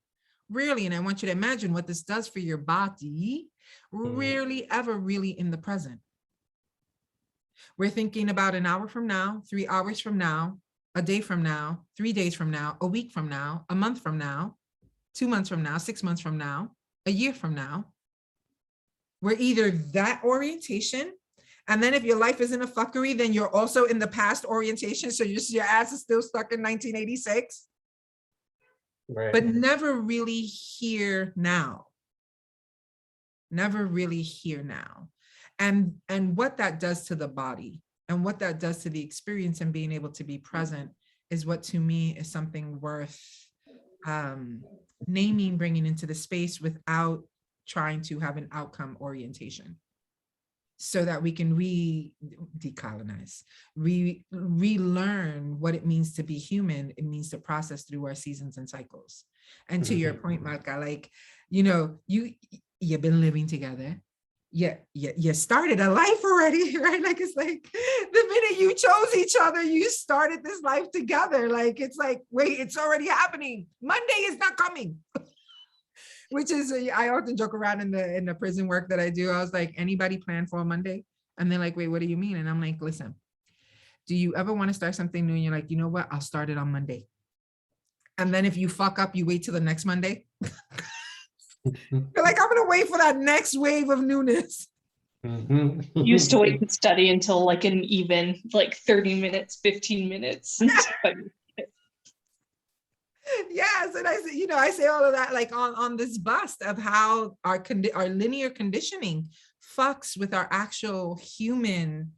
and I want you to imagine what this does for your body, rarely ever really in the present. We're thinking about an hour from now, 3 hours from now, a day from now, 3 days from now, a week from now, a month from now, 2 months from now, 6 months from now, a year from now. We're either that orientation, and then if your life isn't a fuckery, then you're also in the past orientation. So your ass is still stuck in 1986, Right. but never really here now. Never really here now. And what that does to the body and what that does to the experience and being able to be present is what, to me, is something worth naming, bringing into the space without trying to have an outcome orientation, so that we can decolonize, relearn what it means to be human. It means to process through our seasons and cycles. And to your point, Malka, like, you've been living together. You started a life already, right? Like, it's like the minute you chose each other, you started this life together. Like, it's like, wait, it's already happening. Monday is not coming. Which is, I often joke around in the prison work that I do. I was like, anybody plan for a Monday? And they're like, wait, what do you mean? And I'm like, listen, do you ever want to start something new? And you're like, you know what? I'll start it on Monday. And then if you fuck up, you wait till the next Monday. You're like, I'm gonna wait for that next wave of newness. Used to wait and study until like an even 30 minutes, 15 minutes. Yes, and I say, I say all of that like on this bust of how our linear conditioning fucks with our actual human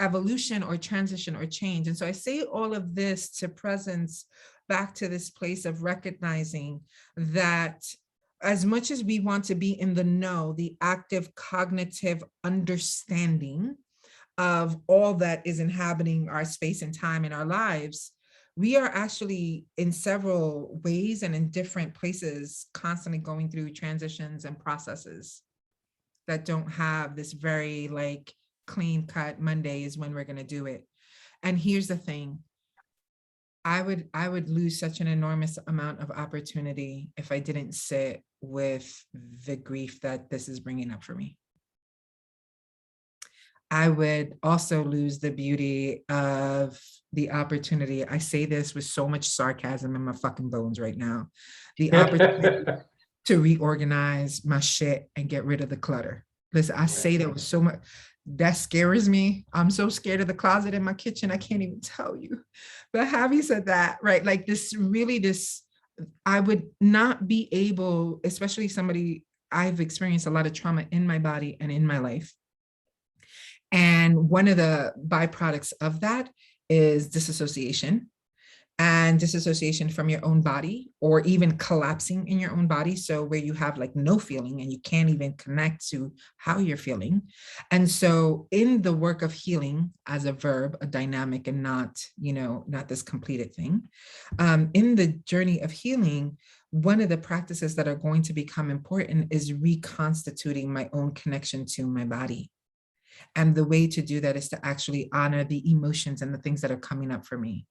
evolution or transition or change. And so I say all of this to presence back to this place of recognizing that as much as we want to be in the know, the active cognitive understanding of all that is inhabiting our space and time in our lives, we are actually in several ways and in different places constantly going through transitions and processes that don't have this very like clean cut Monday is when we're going to do it. And here's the thing. I would lose such an enormous amount of opportunity if I didn't sit with the grief that this is bringing up for me. I would also lose the beauty of the opportunity. I say this with so much sarcasm in my fucking bones right now. The opportunity to reorganize my shit and get rid of the clutter. Listen, I say that with so much, that scares me. I'm so scared of the closet in my kitchen. I can't even tell you. But having said that, right, like I would not be able, especially somebody, I've experienced a lot of trauma in my body and in my life. And one of the byproducts of that is disassociation, and disassociation from your own body, or even collapsing in your own body. So where you have like no feeling and you can't even connect to how you're feeling. And so in the work of healing as a verb, a dynamic and not this completed thing, in the journey of healing, one of the practices that are going to become important is reconstituting my own connection to my body. And the way to do that is to actually honor the emotions and the things that are coming up for me.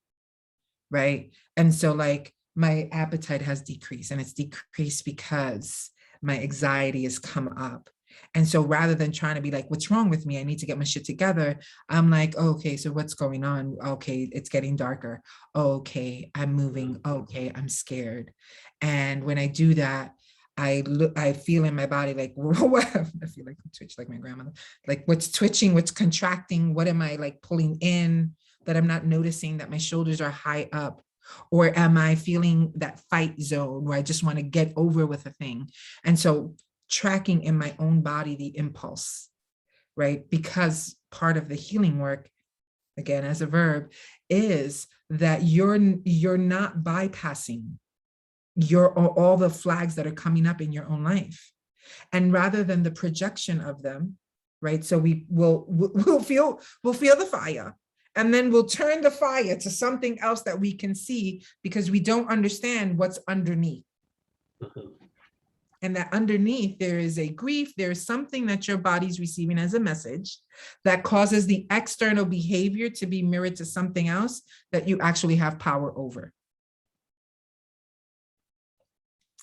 Right. And so like my appetite has decreased, and it's decreased because my anxiety has come up. And so rather than trying to be like, what's wrong with me? I need to get my shit together. I'm like, oh, okay, so what's going on? Okay, it's getting darker. Okay, I'm moving. Okay, I'm scared. And when I do that, I feel in my body like, I feel like I twitch like my grandmother, like what's twitching, what's contracting, what am I like pulling in that I'm not noticing, that my shoulders are high up? Or am I feeling that fight zone where I just want to get over with a thing? And so tracking in my own body the impulse, right? Because part of the healing work, again, as a verb, is that you're not bypassing all the flags that are coming up in your own life. And rather than the projection of them, right? So we'll feel the fire, and then we'll turn the fire to something else that we can see because we don't understand what's underneath. And that underneath there is a grief, there is something that your body's receiving as a message that causes the external behavior to be mirrored to something else that you actually have power over.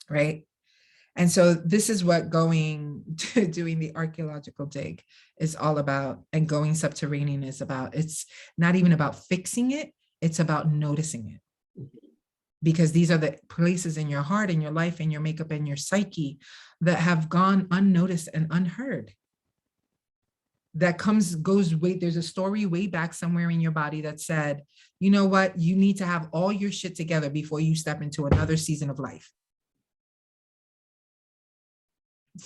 Right? And so this is what doing the archaeological dig is all about, and going subterranean is about. It's not even about fixing it, it's about noticing it. Because these are the places in your heart, in your life, in your makeup, and your psyche that have gone unnoticed and unheard. That goes way, there's a story way back somewhere in your body that said, you know what, you need to have all your shit together before you step into another season of life.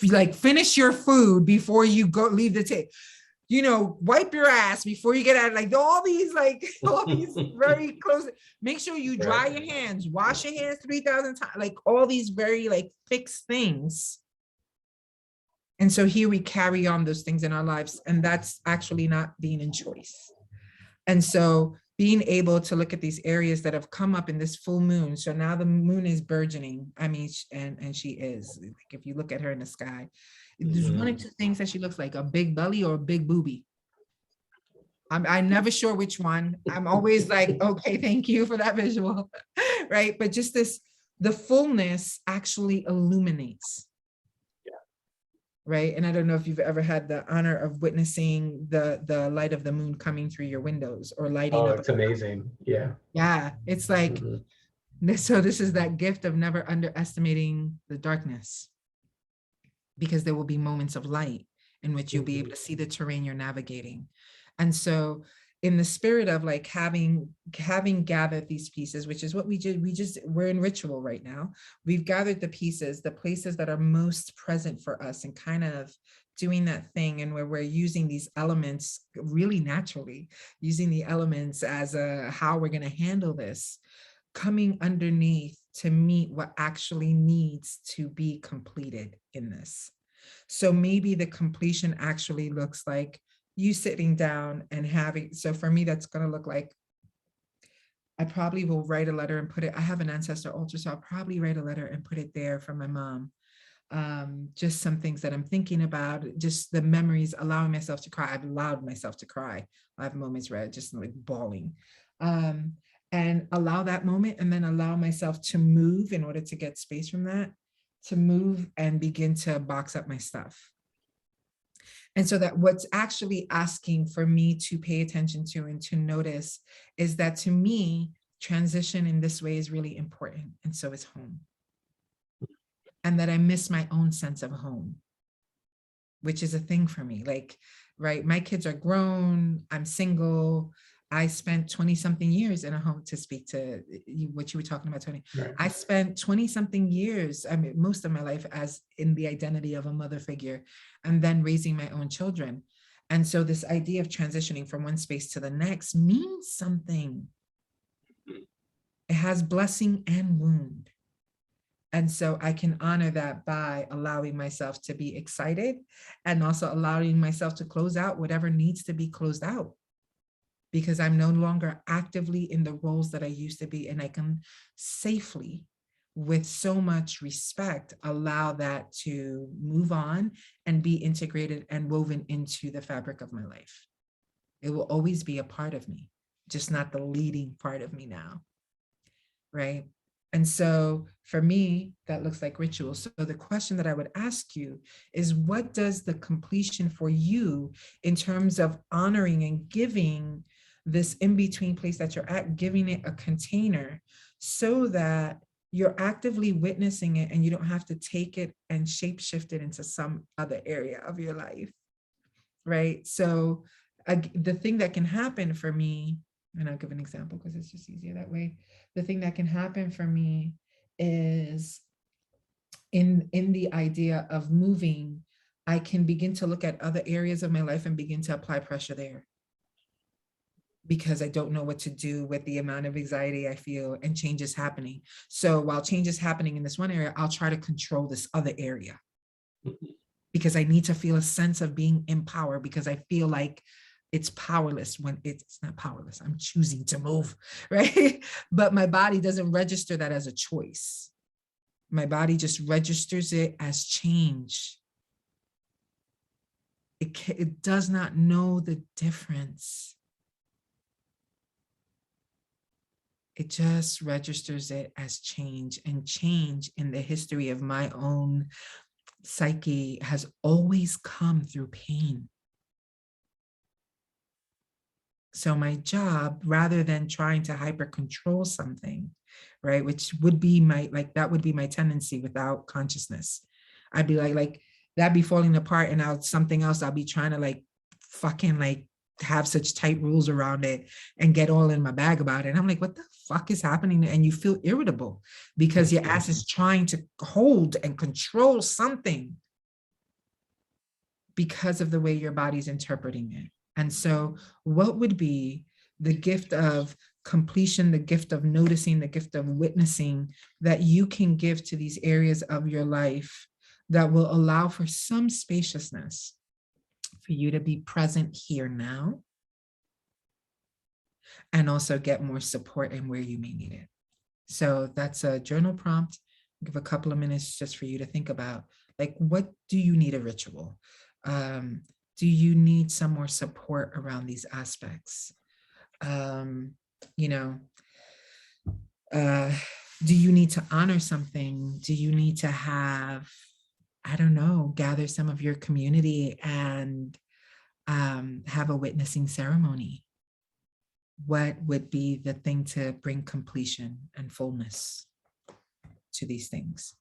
Like finish your food before you go leave the table, wipe your ass before you get out, like all these very close, make sure you dry your hands, wash your hands 3,000 times, like all these very like fixed things. And so here we carry on those things in our lives, and that's actually not being in choice. And so being able to look at these areas that have come up in this full moon. So now the moon is burgeoning. I mean, and she is, like, if you look at her in the sky, there's one or two things that she looks like: a big belly or a big boobie. I'm never sure which one. I'm always like, okay, thank you for that visual, right? But just the fullness actually illuminates. Right. And I don't know if you've ever had the honor of witnessing the light of the moon coming through your windows or lighting up. Oh, it's amazing. Yeah. Yeah. It's like, so this is that gift of never underestimating the darkness, because there will be moments of light in which you'll be able to see the terrain you're navigating. And so in the spirit of like having gathered these pieces, which is what we did, we're in ritual right now. We've gathered the pieces, the places that are most present for us, and kind of doing that thing, and where we're using these elements really naturally, using the elements as a how we're going to handle this, coming underneath to meet what actually needs to be completed in this. So maybe the completion actually looks like you sitting down and having, so for me, that's going to look like, I probably will write a letter and put it, I have an ancestor altar, so I'll probably write a letter and put it there for my mom. Just some things that I'm thinking about, just the memories, allowing myself to cry. I've allowed myself to cry. I have moments where I just like bawling. And allow that moment, and then allow myself to move in order to get space from that, to move and begin to box up my stuff. And so that what's actually asking for me to pay attention to and to notice is that, to me, transition in this way is really important. And so is home. And that I miss my own sense of home, which is a thing for me. Like, right, my kids are grown, I'm single. I spent 20 something years in a home, to speak to what you were talking about, Tony. Right. I spent 20 something years, I mean, most of my life, as in the identity of a mother figure, and then raising my own children. And so this idea of transitioning from one space to the next means something. It has blessing and wound. And so I can honor that by allowing myself to be excited, and also allowing myself to close out whatever needs to be closed out, because I'm no longer actively in the roles that I used to be. And I can safely, with so much respect, allow that to move on and be integrated and woven into the fabric of my life. It will always be a part of me, just not the leading part of me now, right? And so for me, that looks like ritual. So the question that I would ask you is, what does the completion for you in terms of honoring and giving this in-between place that you're at, giving it a container so that you're actively witnessing it, and you don't have to take it and shapeshift it into some other area of your life, right? So the thing that can happen for me, and I'll give an example because it's just easier that way. The thing that can happen for me is in the idea of moving, I can begin to look at other areas of my life and begin to apply pressure there, because I don't know what to do with the amount of anxiety I feel and change is happening. So while change is happening in this one area, I'll try to control this other area because I need to feel a sense of being empowered, because I feel like it's powerless when it's not powerless. I'm choosing to move, right? But my body doesn't register that as a choice. My body just registers it as change. It does not know the difference. It just registers it as change, and change in the history of my own psyche has always come through pain. So my job, rather than trying to hyper control something, right, which would be that would be my tendency without consciousness. I'd be like that'd be falling apart, and now something else, I'll be trying to fucking have such tight rules around it and get all in my bag about it. And I'm like, what the fuck is happening? And you feel irritable because your ass is trying to hold and control something because of the way your body's interpreting it. And so what would be the gift of completion, the gift of noticing, the gift of witnessing that you can give to these areas of your life that will allow for some spaciousness for you to be present here now, and also get more support in where you may need it? So that's a journal prompt. Give a couple of minutes just for you to think about, what do you need a ritual? Do you need some more support around these aspects? Do you need to honor something? Do you need to have, I don't know, gather some of your community and have a witnessing ceremony? What would be the thing to bring completion and fullness to these things?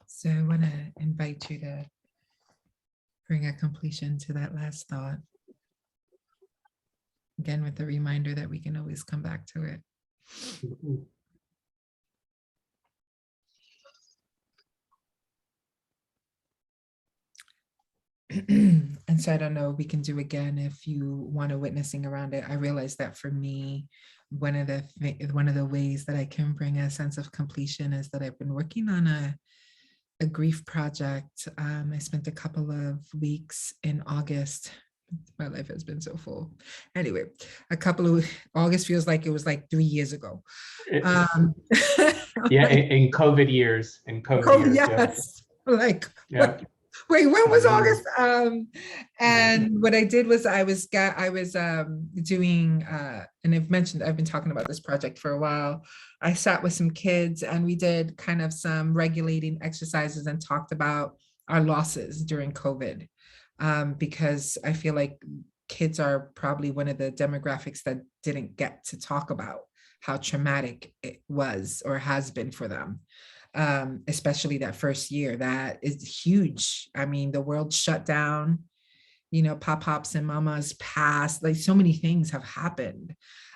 So I want to invite you to bring a completion to that last thought. Again, with the reminder that we can always come back to it. And so I don't know, we can do again if you want a witnessing around it. I realize that for me, one of the ways that I can bring a sense of completion is that I've been working on a grief project. I spent a couple of weeks in August. My life has been so full. Anyway, August feels like it was like 3 years ago. Yeah, in COVID years. Yes. Like, Yeah. wait, when was August? And what I did was I was doing, and I've been talking about this project for a while. I sat with some kids and we did kind of some regulating exercises and talked about our losses during COVID, because I feel like kids are probably one of the demographics that didn't get to talk about how traumatic it was or has been for them. Especially that first year, that is huge. I mean, the world shut down, pop-pops and mamas passed, like so many things have happened.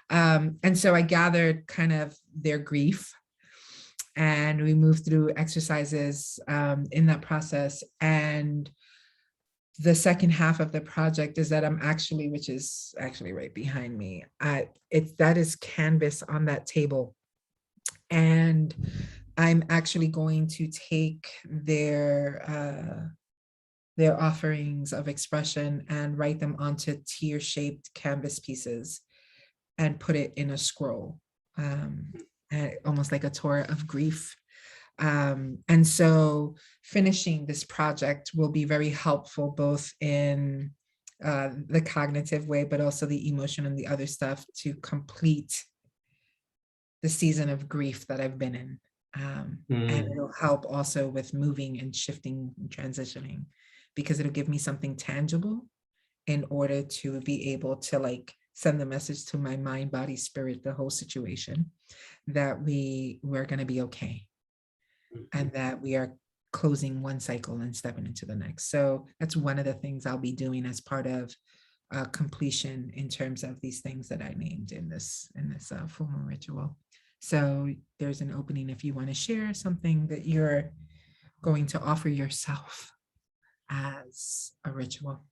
And so I gathered kind of their grief and we moved through exercises in that process. And the second half of the project is that which is actually right behind me, that is canvas on that table. And I'm actually going to take their offerings of expression and write them onto tear-shaped canvas pieces and put it in a scroll, almost like a tour of grief. And so finishing this project will be very helpful both in the cognitive way, but also the emotion and the other stuff to complete the season of grief that I've been in. And it'll help also with moving and shifting and transitioning, because it'll give me something tangible in order to be able to like send the message to my mind, body, spirit, the whole situation, that we're going to be okay and that we are closing one cycle and stepping into the next. So that's one of the things I'll be doing as part of completion in terms of these things that I named in this full moon ritual. So there's an opening if you want to share something that you're going to offer yourself as a ritual.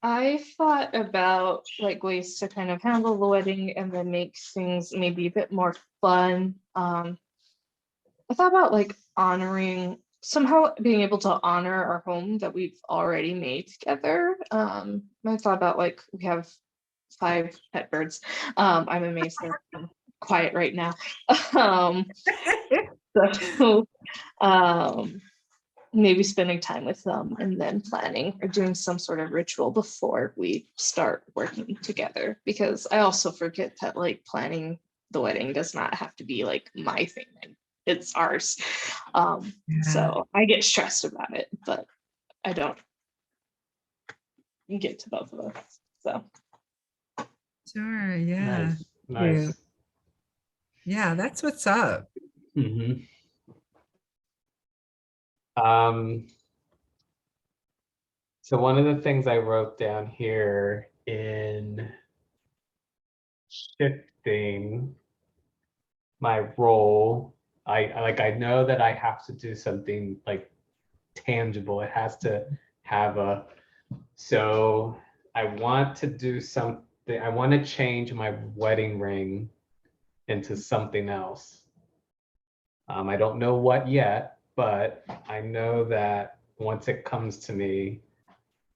I thought about like ways to kind of handle the wedding and then make things maybe a bit more fun. I thought about like somehow being able to honor our home that we've already made together. I thought about like we have 5 pet birds. I'm amazed they're quiet right now. So maybe spending time with them and then planning or doing some sort of ritual before we start working together, because I also forget that like planning the wedding does not have to be like my thing. It's ours. Yeah. So I get stressed about it, but I don't get to both of us. So Sure. Yeah. Nice, Yeah. nice. Yeah, that's what's up. Mhm. Um, so one of the things I wrote down here in shifting my role, I know that I have to do something like tangible. It has to have a, so I want to do something, I want to change my wedding ring into something else. I don't know what yet, but I know that once it comes to me,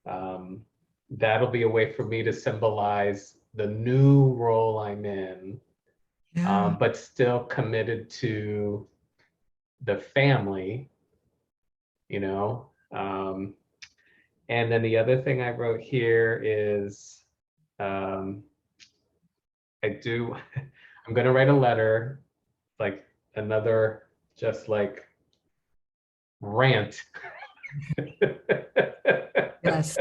that'll be a way for me to symbolize the new role I'm in, Yeah. but still committed to the family, you know. And then the other thing I wrote here is um, I'm going to write a letter, like another just like rant. Yes.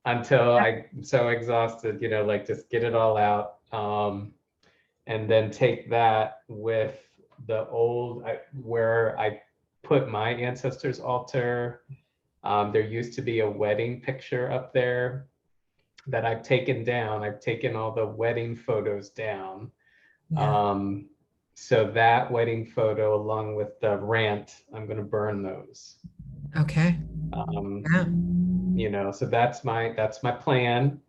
Until I'm so exhausted, like just get it all out. And then take that with the where I put my ancestors' altar. There used to be a wedding picture up there that I've taken down. I've taken all the wedding photos down. Yeah. So that wedding photo along with the rant, I'm going to burn those. Okay. Yeah. So that's my plan.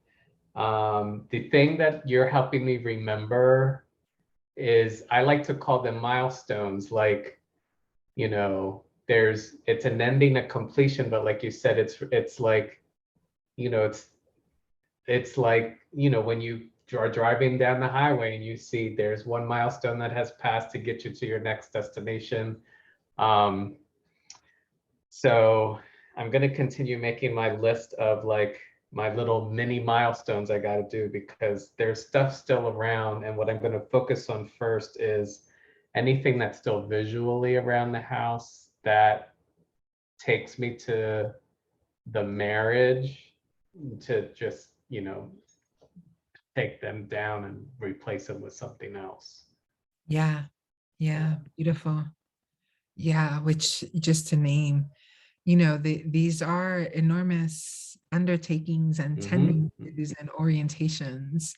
The thing that you're helping me remember is I like to call them milestones. Like, it's an ending, a completion, but like you said, it's like, it's like, when you are driving down the highway and you see there's one milestone that has passed to get you to your next destination. So I'm going to continue making my list of like my little mini milestones I got to do, because there's stuff still around. And what I'm going to focus on first is anything that's still visually around the house that takes me to the marriage, to just, take them down and replace them with something else. Yeah. Yeah. Beautiful. Yeah. Which, just to name, these are enormous undertakings and tending to and orientations.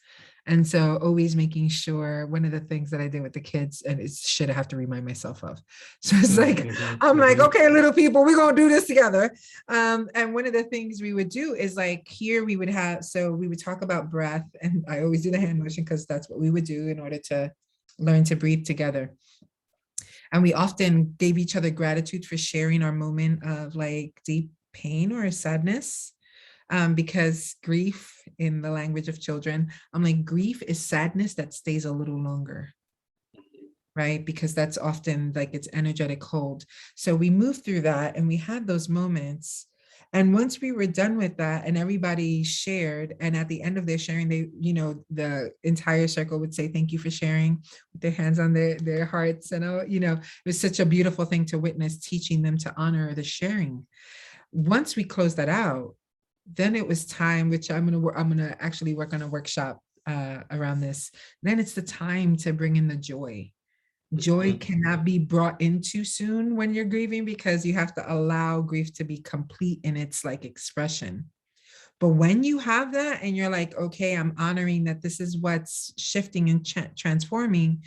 And so always making sure, one of the things that I did with the kids, and it's shit I have to remind myself of. So it's like, I'm like, okay, little people, we're going to do this together. And one of the things we would do is like, here we would talk about breath, and I always do the hand motion because that's what we would do in order to learn to breathe together. And we often gave each other gratitude for sharing our moment of like deep pain or sadness. Because grief, in the language of children, I'm like, grief is sadness that stays a little longer, right? Because that's often like its energetic hold. So we moved through that and we had those moments. And once we were done with that and everybody shared, and at the end of their sharing, they, the entire circle would say, thank you for sharing, with their hands on their hearts. And, it was such a beautiful thing to witness, teaching them to honor the sharing. Once we closed that out, then it was time, which I'm going to actually work on a workshop around this. Then it's the time to bring in the joy. Joy cannot be brought in too soon when you're grieving, because you have to allow grief to be complete in its like expression. But when you have that and you're like, okay, I'm honoring that this is what's shifting and transforming,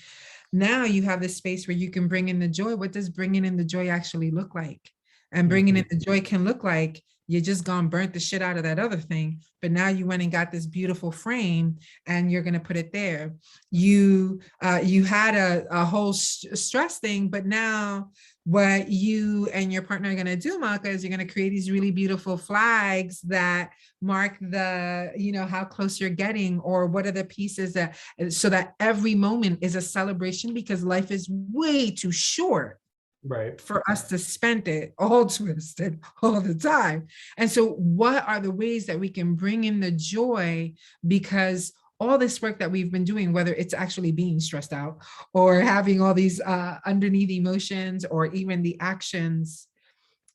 now you have this space where you can bring in the joy. What does bringing in the joy actually look like? And bringing in the joy can look like you just gone burnt the shit out of that other thing, but now you went and got this beautiful frame and you're going to put it there. You had a whole stress thing, but now what you and your partner are going to do, Malka, is you're going to create these really beautiful flags that mark the, how close you're getting, or what are the pieces that, so that every moment is a celebration, because life is way too short, right, for us to spend it all twisted all the time. And so what are the ways that we can bring in the joy? Because all this work that we've been doing, whether it's actually being stressed out or having all these underneath emotions or even the actions,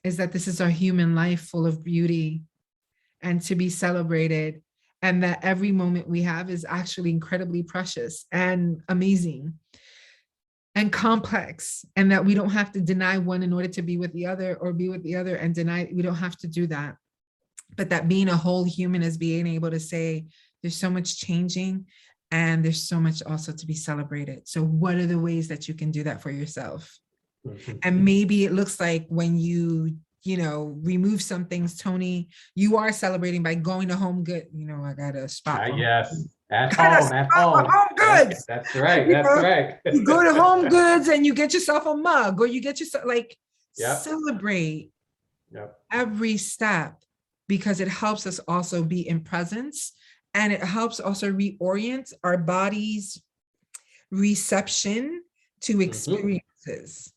is that this is our human life full of beauty and to be celebrated. And that every moment we have is actually incredibly precious and amazing and complex, and that we don't have to deny one in order to be with the other, or be with the other and deny. We don't have to do that. But that being a whole human is being able to say there's so much changing and there's so much also to be celebrated. So what are the ways that you can do that for yourself? And maybe it looks like when you remove some things, Tony, you are celebrating by going to Home Good. I got a spot for Yes, at I got a home, at spot for home. Home Goods. That's right, You that's know, right. You go to Home Goods and you get yourself a mug, or you get yourself Yep. celebrate Yep. every step, because it helps us also be in presence, and it helps also reorient our body's reception to experiences.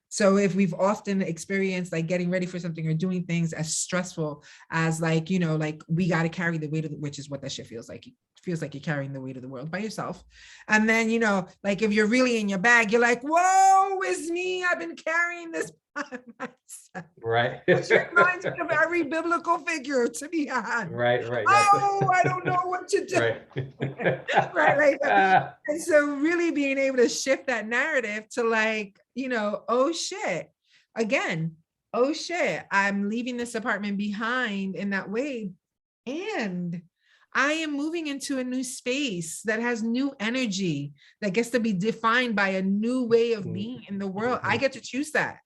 So if we've often experienced like getting ready for something or doing things as stressful as like we got to carry the weight of which is what that shit feels like. It feels like you're carrying the weight of the world by yourself. And then, like if you're really in your bag, you're like, whoa, it's me. I've been carrying this by myself. Right. Which reminds me of every biblical figure to be had. Right. Oh, I don't know what to do. Right. Right. And so really being able to shift that narrative to oh shit, again, oh shit, I'm leaving this apartment behind in that way. And I am moving into a new space that has new energy, that gets to be defined by a new way of being in the world. I get to choose that.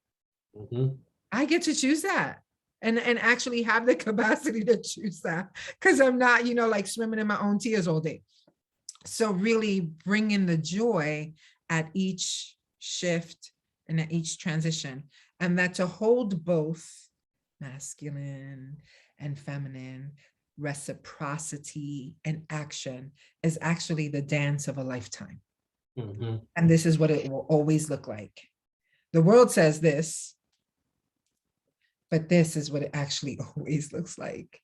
I get to choose that. And actually have the capacity to choose that, because I'm not, like swimming in my own tears all day. So really bring in the joy at each shift and at each transition, and that to hold both masculine and feminine, reciprocity and action is actually the dance of a lifetime. And this is what it will always look like. The world says this, but this is what it actually always looks like.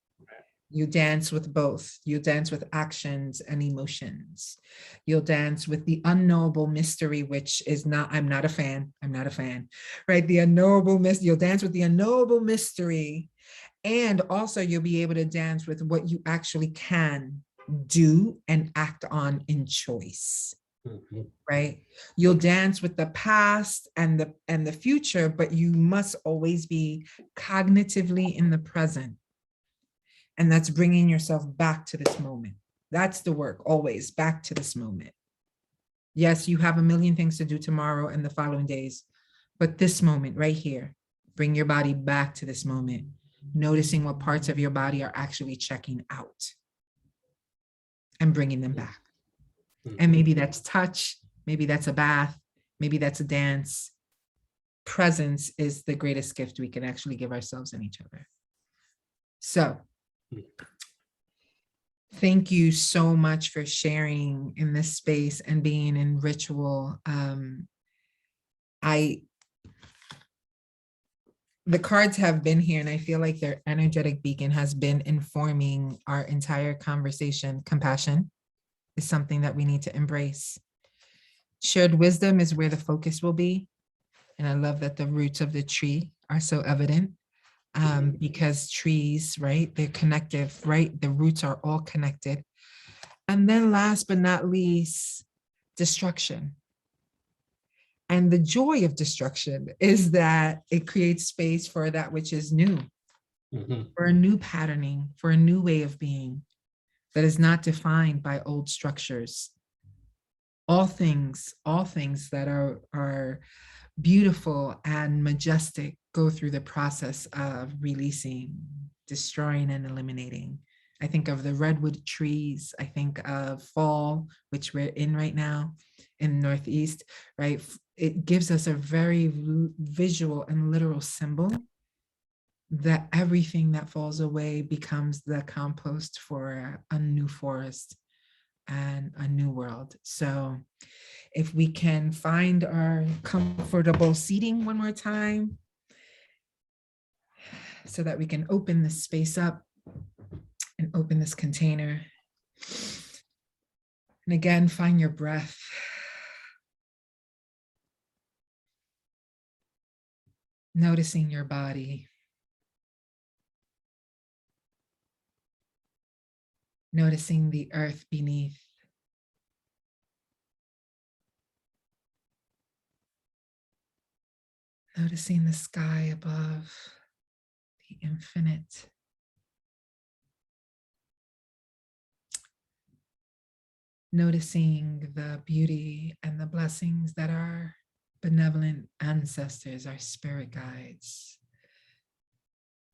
You dance with both. You dance with actions and emotions. You'll dance with the unknowable mystery, which is I'm not a fan, right? The unknowable mystery. You'll dance with the unknowable mystery. And also you'll be able to dance with what you actually can do and act on in choice. Right? You'll dance with the past and the future, but you must always be cognitively in the present. And that's bringing yourself back to this moment. That's the work, always back to this moment. Yes, you have a million things to do tomorrow and the following days, but this moment right here, bring your body back to this moment, noticing what parts of your body are actually checking out and bringing them back. And maybe that's touch, maybe that's a bath, maybe that's a dance. Presence is the greatest gift we can actually give ourselves and each other. So, thank you so much for sharing in this space and being in ritual. The cards have been here, and I feel like their energetic beacon has been informing our entire conversation. Compassion is something that we need to embrace. Shared wisdom is where the focus will be. And I love that the roots of the tree are so evident. Because trees, right, they're connective, right? The roots are all connected. And then last but not least, destruction. And the joy of destruction is that it creates space for that which is new, for a new patterning, for a new way of being that is not defined by old structures. All things that are beautiful and majestic go through the process of releasing, destroying, and eliminating. I think of the redwood trees. I think of fall, which we're in right now in the Northeast, right? It gives us a very visual and literal symbol that everything that falls away becomes the compost for a new forest and a new world. So if we can find our comfortable seating one more time so that we can open this space up and open this container. And again, find your breath. Noticing your body. Noticing the earth beneath. Noticing the sky above, the infinite. Noticing the beauty and the blessings that our benevolent ancestors, our spirit guides,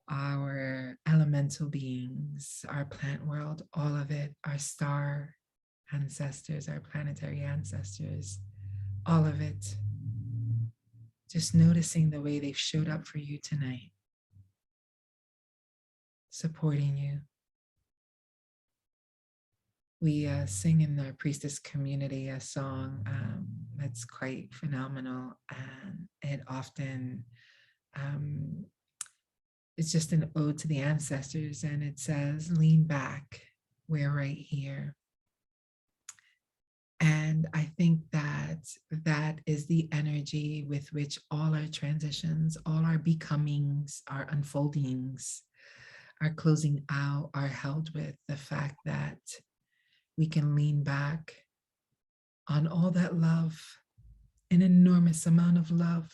our elemental beings, our plant world, all of it, our star ancestors, our planetary ancestors, all of it. Just noticing the way they've showed up for you tonight, supporting you. We sing in the priestess community a song that's quite phenomenal, and it often it's just an ode to the ancestors, and it says, lean back, we're right here. And I think that that is the energy with which all our transitions, all our becomings, our unfoldings, our closing out are held with the fact that we can lean back on all that love, an enormous amount of love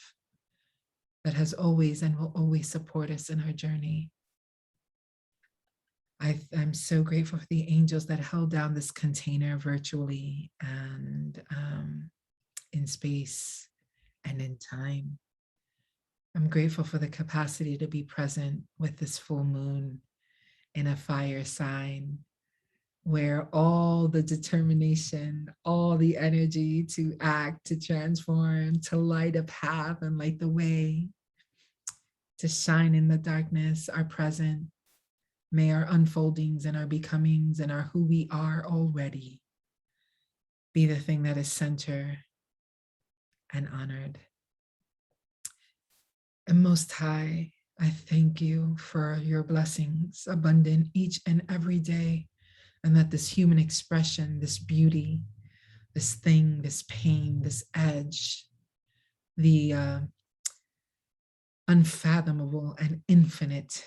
that has always and will always support us in our journey. I'm so grateful for the angels that held down this container virtually and in space and in time. I'm grateful for the capacity to be present with this full moon in a fire sign, where all the determination, all the energy to act, to transform, to light a path and light the way, to shine in the darkness are present. May our unfoldings and our becomings and our who we are already be the thing that is centered and honored. And Most High, I thank you for your blessings abundant each and every day, and that this human expression, this beauty, this thing, this pain, this edge, the unfathomable and infinite,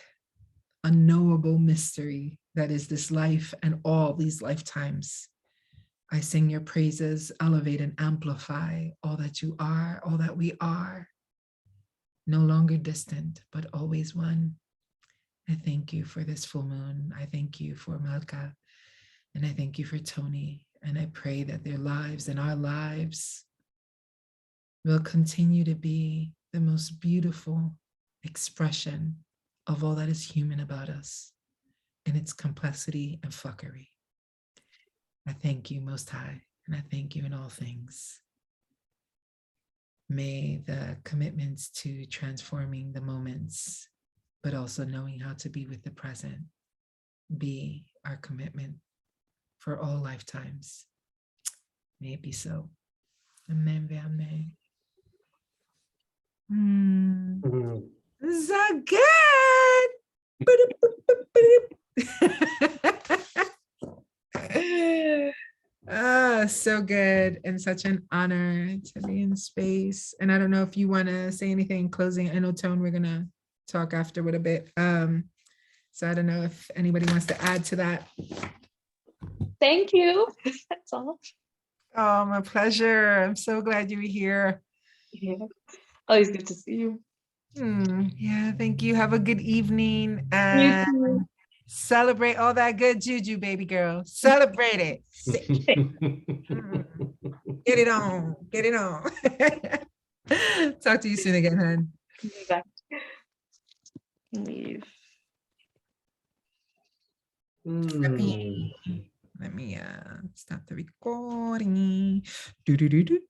unknowable mystery that is this life and all these lifetimes. I sing your praises, elevate and amplify all that you are, all that we are, no longer distant, but always one. I thank you for this full moon. I thank you for Malka, and I thank you for Tony. And I pray that their lives and our lives will continue to be the most beautiful expression of all that is human about us in its complexity and fuckery. I thank you, Most High, and I thank you in all things. May the commitments to transforming the moments, but also knowing how to be with the present, be our commitment for all lifetimes. May it be so. Amen. Amen. So good. So good, and such an honor to be in space. And I don't know if you want to say anything in closing. I know, Tone, we're gonna talk afterward a bit. So I don't know if anybody wants to add to that. Thank you. That's all. Oh, my pleasure. I'm so glad you were here. Yeah. Always good to see you. Yeah, thank you. Have a good evening You and too. celebrate all that good juju, baby girl. Celebrate it. Get it on. Get it on. Talk to you soon again, hon. Be back. Leave. Let me stop the recording. Do, do, do, do.